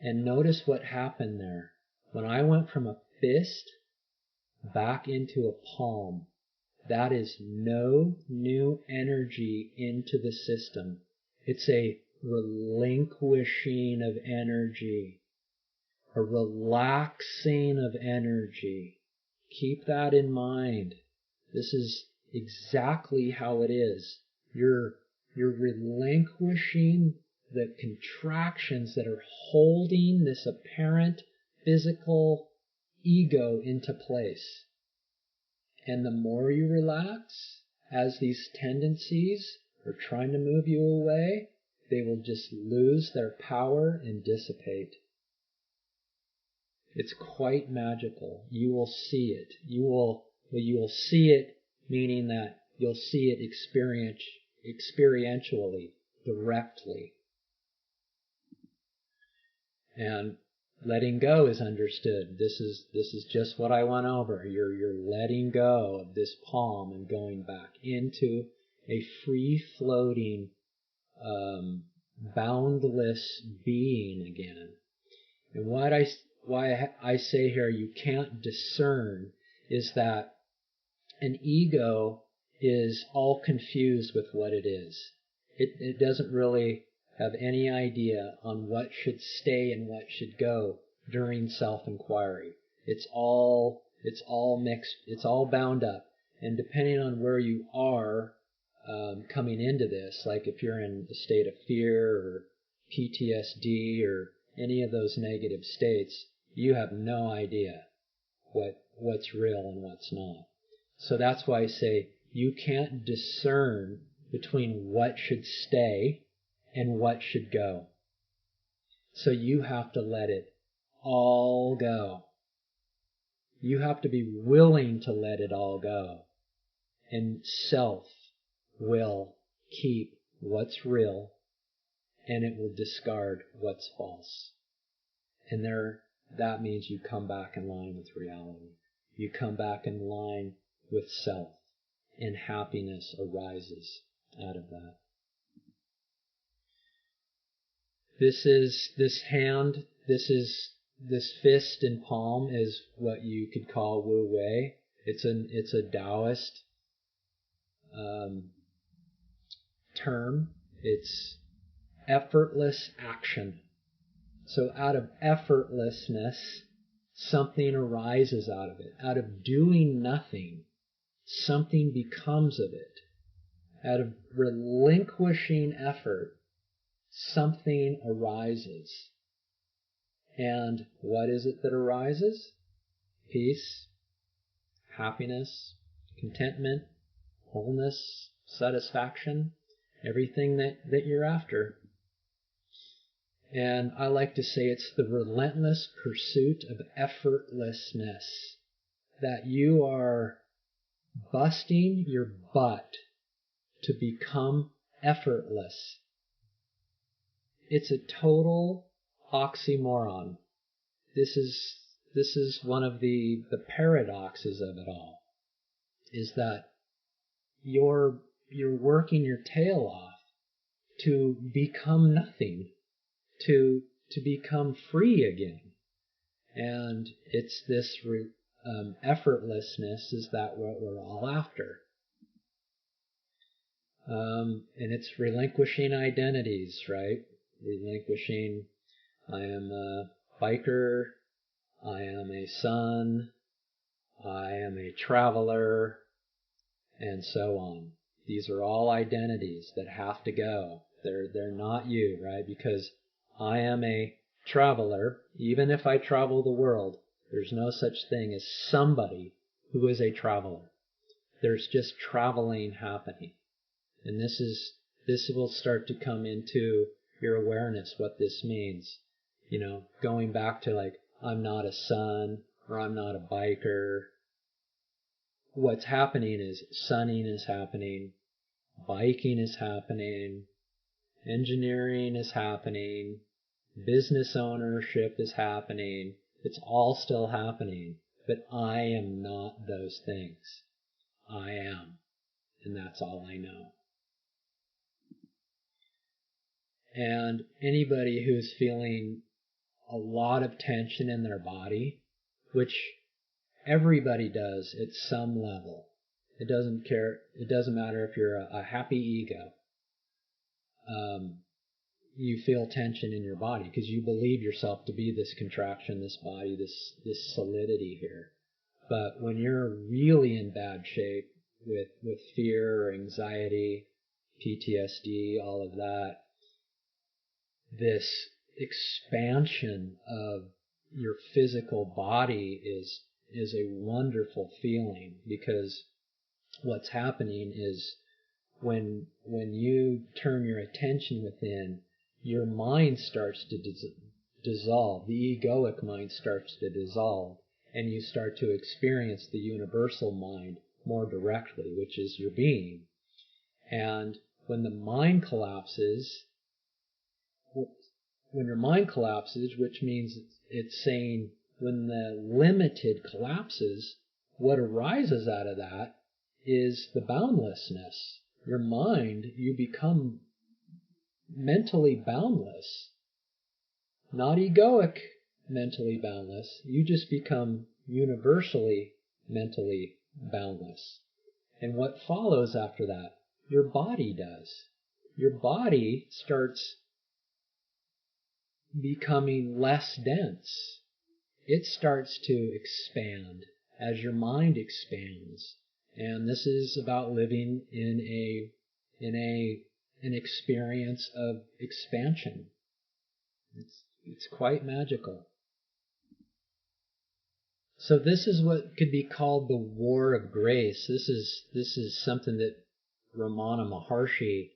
And notice what happened there. When I went from a fist back into a palm, that is no new energy into the system. It's a relinquishing of energy, a relaxing of energy. Keep that in mind. This is exactly how it is. You're relinquishing the contractions that are holding this apparent physical ego into place. And the more you relax, as these tendencies are trying to move you away, they will just lose their power and dissipate. It's quite magical. You will see it. You will see it, meaning that you'll see it experientially, directly. And letting go is understood. This is just what I went over. You're letting go of this palm and going back into a free-floating, boundless being again. And why I say here you can't discern is that an ego is all confused with what it is. It doesn't really have any idea on what should stay and what should go during self-enquiry. It's all mixed, it's all bound up. And depending on where you are coming into this, like if you're in a state of fear or PTSD or any of those negative states, you have no idea what's real and what's not. So that's why I say you can't discern between what should stay and what should go. So you have to let it all go. You have to be willing to let it all go. And self will keep what's real, and it will discard what's false. And that means you come back in line with reality. You come back in line with self, and happiness arises out of that. This fist and palm is what you could call Wu Wei. It's a Taoist term. It's effortless action. So out of effortlessness, something arises out of it. Out of doing nothing, something becomes of it. Out of relinquishing effort, something arises. And what is it that arises? Peace, happiness, contentment, wholeness, satisfaction, everything that you're after. And I like to say it's the relentless pursuit of effortlessness, that you are busting your butt to become effortless. It's a total oxymoron. This is one of the paradoxes of it all, is that you're working your tail off to become nothing, to become free again. And it's this effortlessness, is that what we're all after? And it's relinquishing identities, right? Relinquishing, I am a biker, I am a son, I am a traveler, and so on. These are all identities that have to go. They're not you, right? Because I am a traveler. Even if I travel the world, there's no such thing as somebody who is a traveler. There's just traveling happening. And this will start to come into your awareness, what this means. You know, going back to like, I'm not a son, or I'm not a biker. What's happening is sunning is happening, biking is happening, engineering is happening, business ownership is happening. It's all still happening, but I am not those things. I am, and that's all I know. And anybody who's feeling a lot of tension in their body, which everybody does at some level. It doesn't matter if you're a happy ego. You feel tension in your body because you believe yourself to be this contraction, this body, this solidity here. But when you're really in bad shape with fear or anxiety, PTSD, all of that, this expansion of your physical body is a wonderful feeling, because what's happening is when you turn your attention within, your mind starts to dissolve. The egoic mind starts to dissolve, and you start to experience the universal mind more directly, which is your being. And when the mind collapses, which means it's saying when the limited collapses, what arises out of that is the boundlessness. Your mind, you become mentally boundless. Not egoic mentally boundless. You just become universally mentally boundless. And what follows after that? Your body does. Your body starts becoming less dense. It starts to expand as your mind expands. And this is about living in an experience of expansion. It's quite magical. So this is what could be called the war of grace. This is something that Ramana Maharshi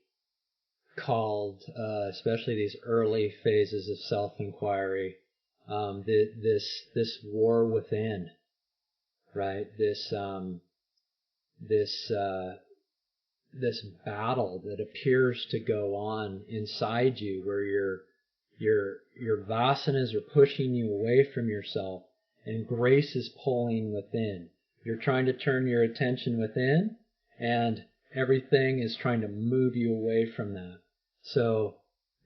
called, especially these early phases of self-enquiry, this war within, right? This battle that appears to go on inside you, where your vasanas are pushing you away from yourself, and grace is pulling within. You're trying to turn your attention within, and everything is trying to move you away from that. So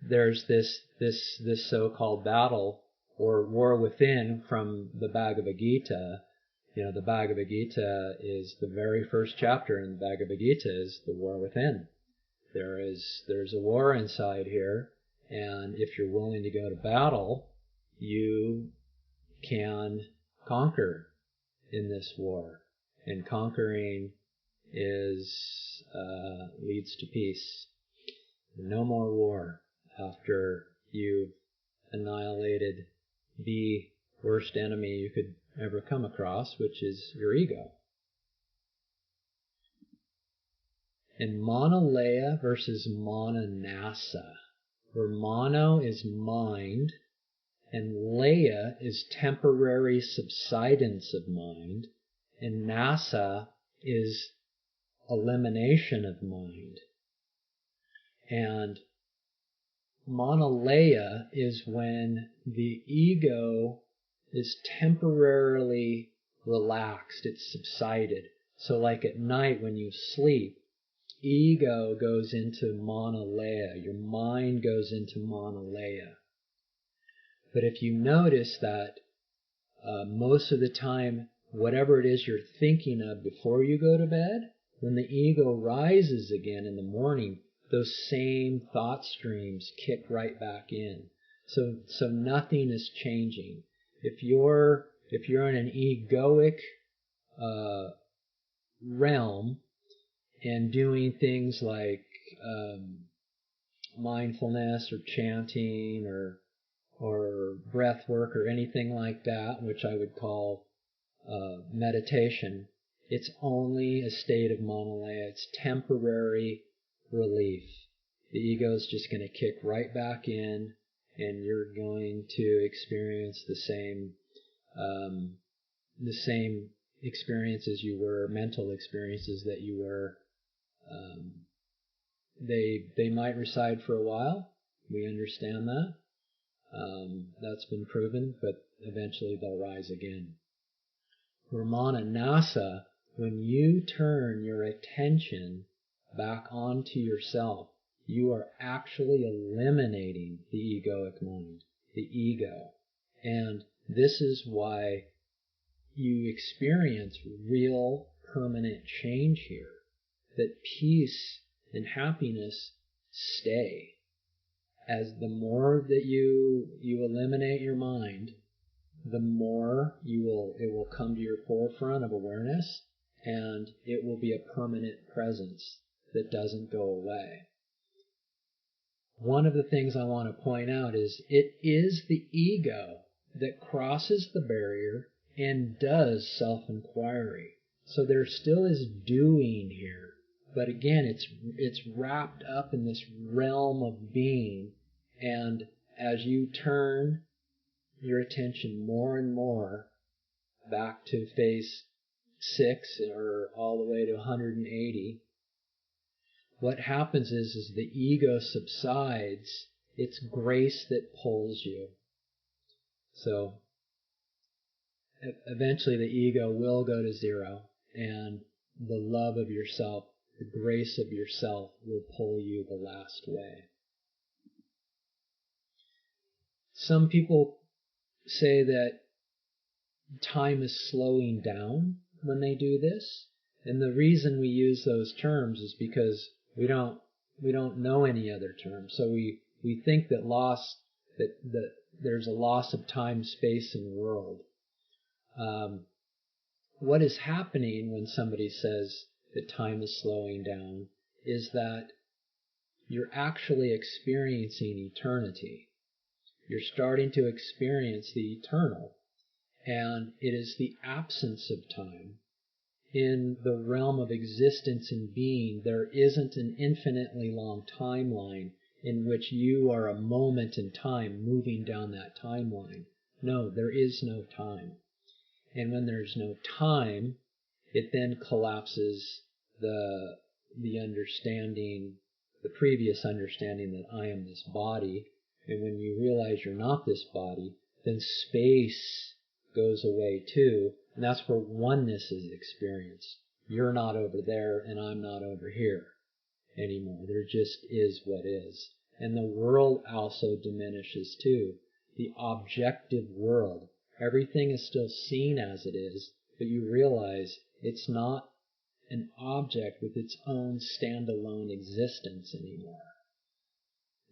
there's this so-called battle or war within from the Bhagavad Gita. You know, the Bhagavad Gita is the very first chapter in the Bhagavad Gita is the war within. There's a war inside here, and if you're willing to go to battle, you can conquer in this war. And conquering leads to peace. No more war after you've annihilated the worst enemy you could ever come across, which is your ego. And monolaya versus mononasa, where mono is mind and laya is temporary subsidence of mind, and nasa is elimination of mind. And monolaya is when the ego is temporarily relaxed, it's subsided. So like at night when you sleep, ego goes into monolaya, your mind goes into monolaya. But if you notice that most of the time whatever it is you're thinking of before you go to bed, when the ego rises again in the morning, those same thought streams kick right back in. So nothing is changing. If you're in an egoic realm and doing things like mindfulness or chanting or breath work or anything like that, which I would call meditation, it's only a state of monolaya. It's temporary relief. The ego is just going to kick right back in, and you're going to experience the same experiences you were, mental experiences that you were. They might reside for a while. We understand that. That's been proven, but eventually they'll rise again. Ramana Nasa, when you turn your attention back onto yourself, you are actually eliminating the egoic mind, the ego. And this is why you experience real permanent change here, that peace and happiness stay. As the more that you eliminate your mind, the more it will come to your forefront of awareness, and it will be a permanent presence that doesn't go away. One of the things I want to point out is it is the ego that crosses the barrier and does self-enquiry. So there still is doing here. But again, it's wrapped up in this realm of being, and as you turn your attention more and more back to phase 6 or all the way to 180, what happens is the ego subsides. It's grace that pulls you. So eventually the ego will go to zero, and the love of yourself, the grace of yourself will pull you the last way. Some people say that time is slowing down when they do this, and the reason we use those terms is because we don't know any other terms. So we think that there's a loss of time, space, and world. What is happening when somebody says that time is slowing down is that you're actually experiencing eternity. You're starting to experience the eternal, and it is the absence of time. In the realm of existence and being, there isn't an infinitely long timeline in which you are a moment in time moving down that timeline. No, there is no time. And when there's no time, it then collapses the understanding, the previous understanding that I am this body. And when you realize you're not this body, then space goes away too. And that's where oneness is experienced. You're not over there and I'm not over here anymore. There just is what is. And the world also diminishes too. The objective world. Everything is still seen as it is, but you realize it's not an object with its own standalone existence anymore.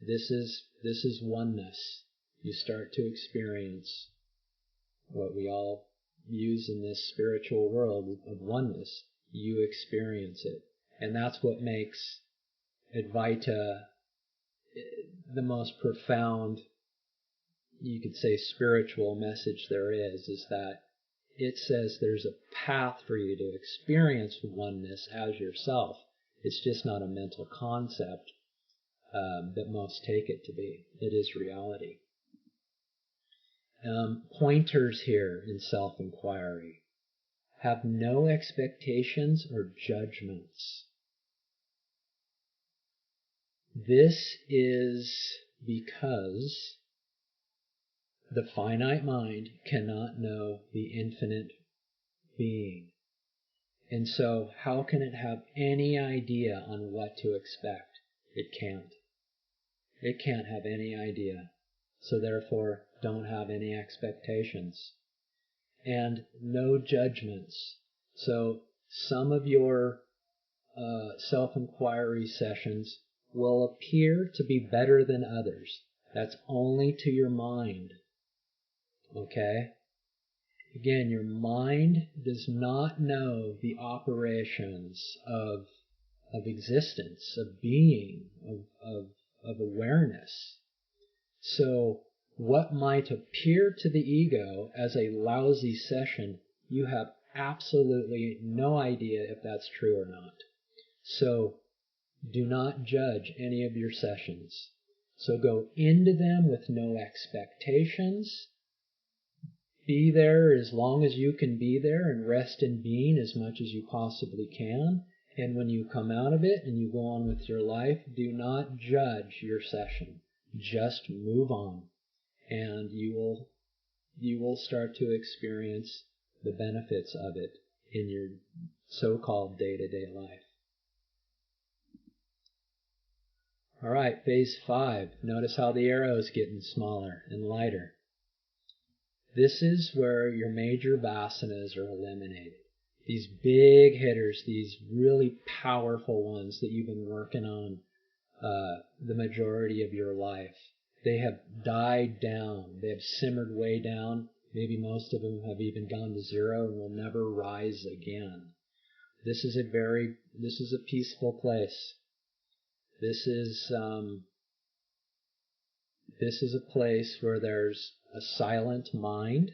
This is oneness. You start to experience what we all use in this spiritual world of oneness. You experience it. And that's what makes Advaita the most profound, you could say, spiritual message there is that it says there's a path for you to experience oneness as yourself. It's just not a mental concept that most take it to be. It is reality. Pointers here in self-enquiry. Have no expectations or judgments. This is because the finite mind cannot know the infinite being. And so how can it have any idea on what to expect? It can't. It can't have any idea. So therefore, don't have any expectations. and no judgments. So some of your self-enquiry sessions will appear to be better than others. That's only to your mind. Okay? Again, your mind does not know the operations of existence, of being, of awareness. So what might appear to the ego as a lousy session, you have absolutely no idea if that's true or not. So do not judge any of your sessions. So go into them with no expectations. Be there as long as you can be there and rest in being as much as you possibly can. And when you come out of it and you go on with your life, do not judge your session. Just move on. And you will start to experience the benefits of it in your so-called day-to-day life. All right, phase 5. Notice how the arrow is getting smaller and lighter. This is where your major vasanas are eliminated. These big hitters, these really powerful ones that you've been working on the majority of your life, they have died down. They have simmered way down. Maybe most of them have even gone to zero and will never rise again. This is a peaceful place. This is a place where there's a silent mind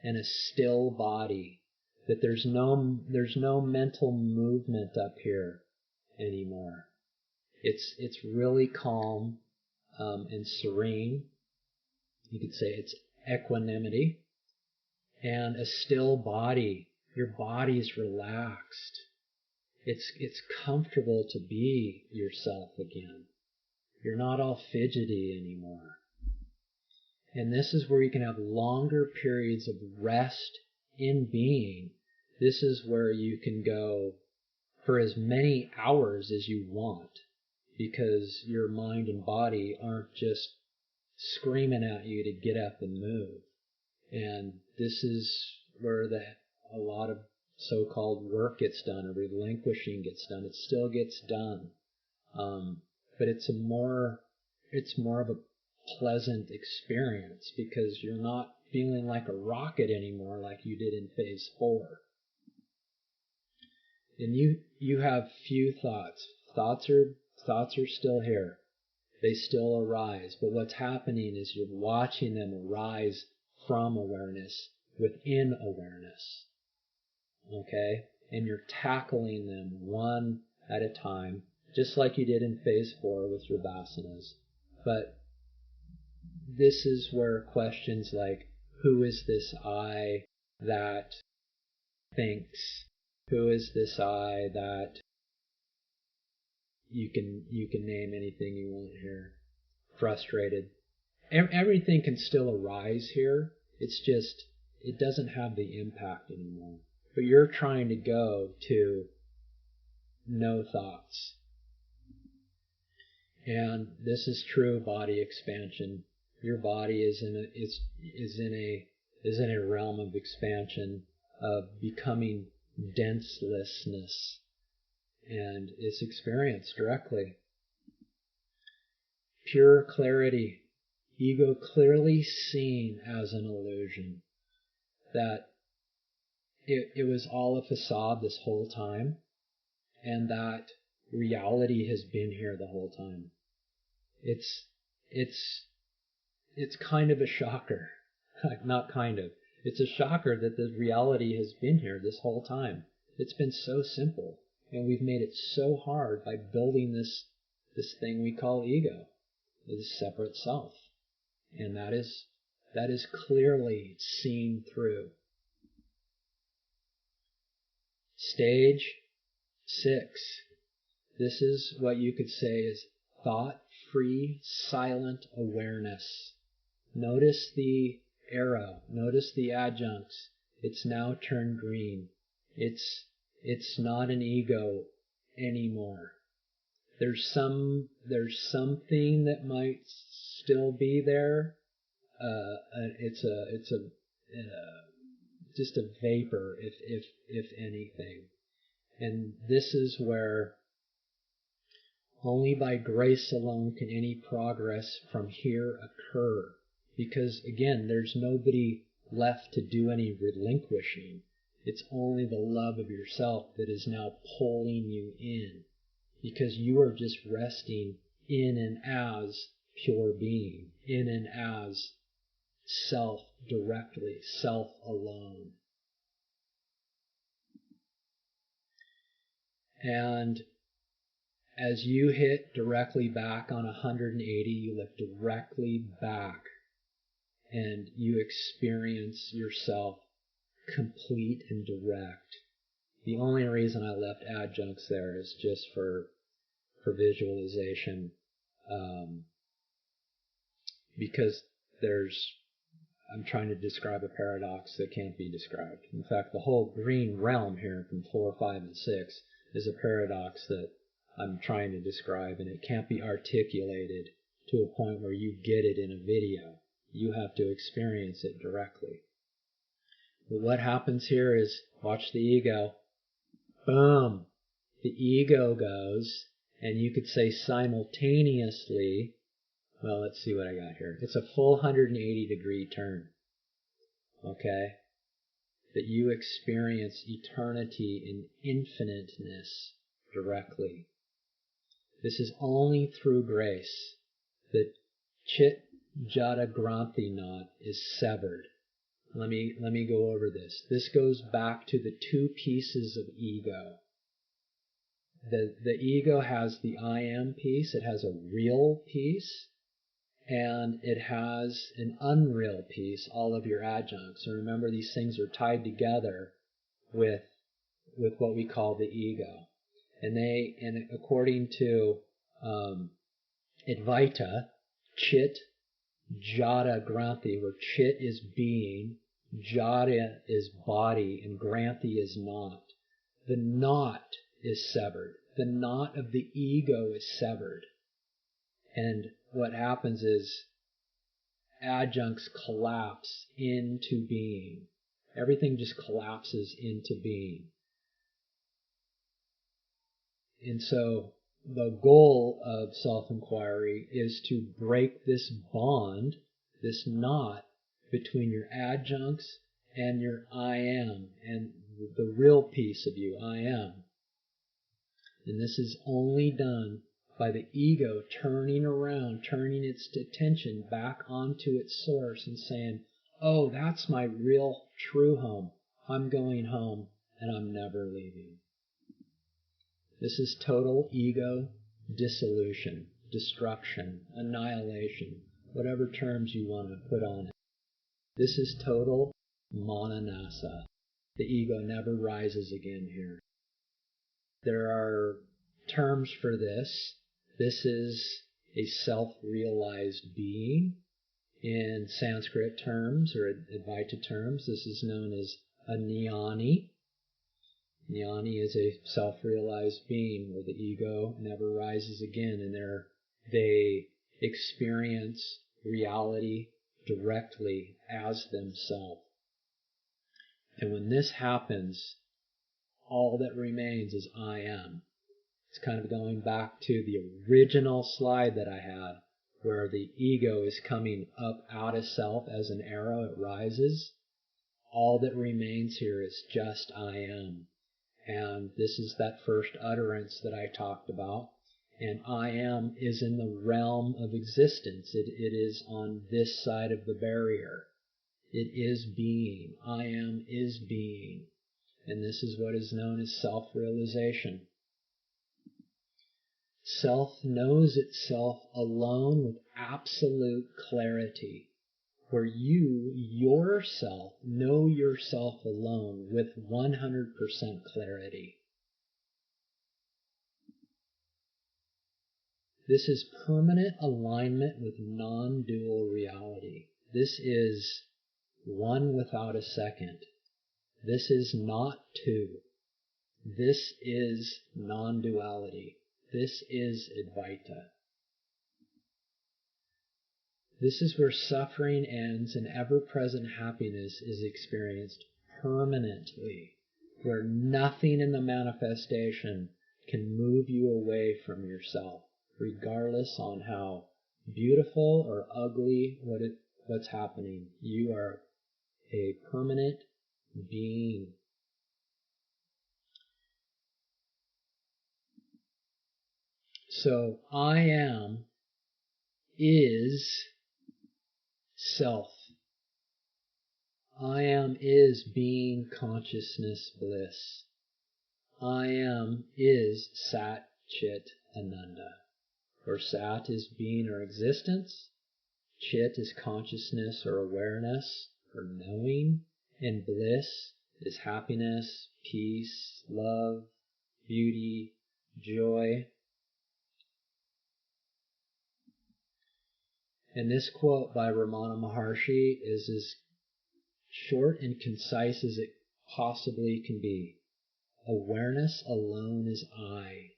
and a still body. That there's no mental movement up here anymore. It's really calm and serene. You could say it's equanimity and a still body. Your body's relaxed. It's comfortable to be yourself again. You're not all fidgety anymore. And this is where you can have longer periods of rest in being. This is where you can go for as many hours as you want, because your mind and body aren't just screaming at you to get up and move. And this is where a lot of so-called work gets done, or relinquishing gets done. It still gets done, but it's more of a pleasant experience, because you're not feeling like a rocket anymore like you did in phase 4. And you have few thoughts. Thoughts are still here. They still arise. But what's happening is you're watching them arise from awareness, within awareness. Okay? And you're tackling them one at a time, just like you did in phase 4 with your vasanas. But this is where questions like, who is this I that thinks? Who is this I that you can name anything you want here? Frustrated. Everything can still arise here. It's just, it doesn't have the impact anymore. But you're trying to go to no thoughts. And this is true body expansion. Your body is in a realm of expansion, of becoming denselessness, and it's experienced directly. Pure clarity, ego clearly seen as an illusion, that it was all a facade this whole time, and that reality has been here the whole time. It's kind of a shocker. Not kind of. It's a shocker that the reality has been here this whole time. It's been so simple, and we've made it so hard by building this thing we call ego, this separate self. And that is clearly seen through. Stage 6. This is what you could say is thought-free, silent awareness. Notice the arrow. Notice the adjuncts. It's now turned green. It's not an ego anymore. There's something that might still be there. It's a just a vapor, if anything. And this is where only by grace alone can any progress from here occur. Because, again, there's nobody left to do any relinquishing. It's only the love of yourself that is now pulling you in. Because you are just resting in and as pure being, in and as self directly, self alone. And as you hit directly back on 180, you look directly back and you experience yourself complete and direct. The only reason I left adjuncts there is just for visualization, because I'm trying to describe a paradox that can't be described. In fact, the whole green realm here from 4, 5, and 6 is a paradox that I'm trying to describe, and it can't be articulated to a point where you get it in a video. You have to experience it directly. But what happens here is, watch the ego. Boom! The ego goes, and you could say simultaneously, well, let's see what I got here. It's a full 180-degree turn. Okay? That you experience eternity in infiniteness directly. This is only through grace that Chit Jata Granthi knot is severed. Let me go over this. This goes back to the two pieces of ego. The ego has the I am piece, it has a real piece, and it has an unreal piece, all of your adjuncts. And remember, these things are tied together with what we call the ego. And according to Advaita, Chit Jata Granthi, where Chit is being, Jata is body, and Granthi is knot. The knot is severed. The knot of the ego is severed. And what happens is adjuncts collapse into being. Everything just collapses into being. And so the goal of self-enquiry is to break this bond, this knot between your adjuncts and your I am, and the real piece of you, I am. And this is only done by the ego turning around, turning its attention back onto its source and saying, oh, that's my real true home. I'm going home and I'm never leaving. This is total ego dissolution, destruction, annihilation, whatever terms you want to put on it. This is total mananasa. The ego never rises again here. There are terms for this. This is a self-realized being. In Sanskrit terms or Advaita terms, this is known as a jnani. Jnani is a self-realized being where the ego never rises again, and they experience reality directly as themselves. And when this happens, all that remains is I am. It's kind of going back to the original slide that I had, where the ego is coming up out of self as an arrow, it rises. All that remains here is just I am. And this is that first utterance that I talked about. And I am is in the realm of existence. It is on this side of the barrier. It is being. I am is being. And this is what is known as self-realization. Self knows itself alone with absolute clarity, where you, yourself, know yourself alone with 100% clarity. This is permanent alignment with non-dual reality. This is one without a second. This is not two. This is non-duality. This is Advaita. This is where suffering ends and ever-present happiness is experienced permanently, where nothing in the manifestation can move you away from yourself, regardless on how beautiful or ugly what's happening. You are a permanent being. So I am is self. I am is being, consciousness, bliss. I am is Sat Chit Ananda. Or Sat is being or existence, Chit is consciousness or awareness or knowing, and bliss is happiness, peace, love, beauty, joy. And this quote by Ramana Maharshi is as short and concise as it possibly can be. Awareness alone is I.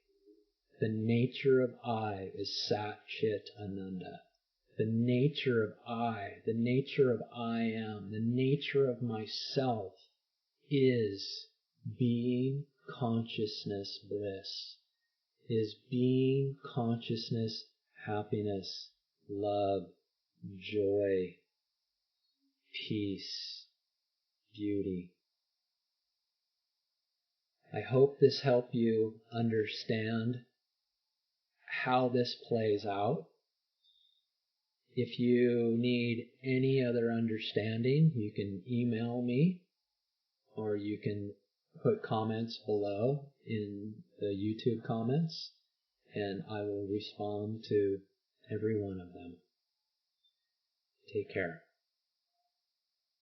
The nature of I is Sat Chit Ananda. The nature of I, the nature of I am, the nature of myself is being, consciousness, bliss. Is being, consciousness, happiness, love, joy, peace, beauty. I hope this helped you understand how this plays out. If you need any other understanding, you can email me, or you can put comments below in the YouTube comments, and I will respond to every one of them. Take care.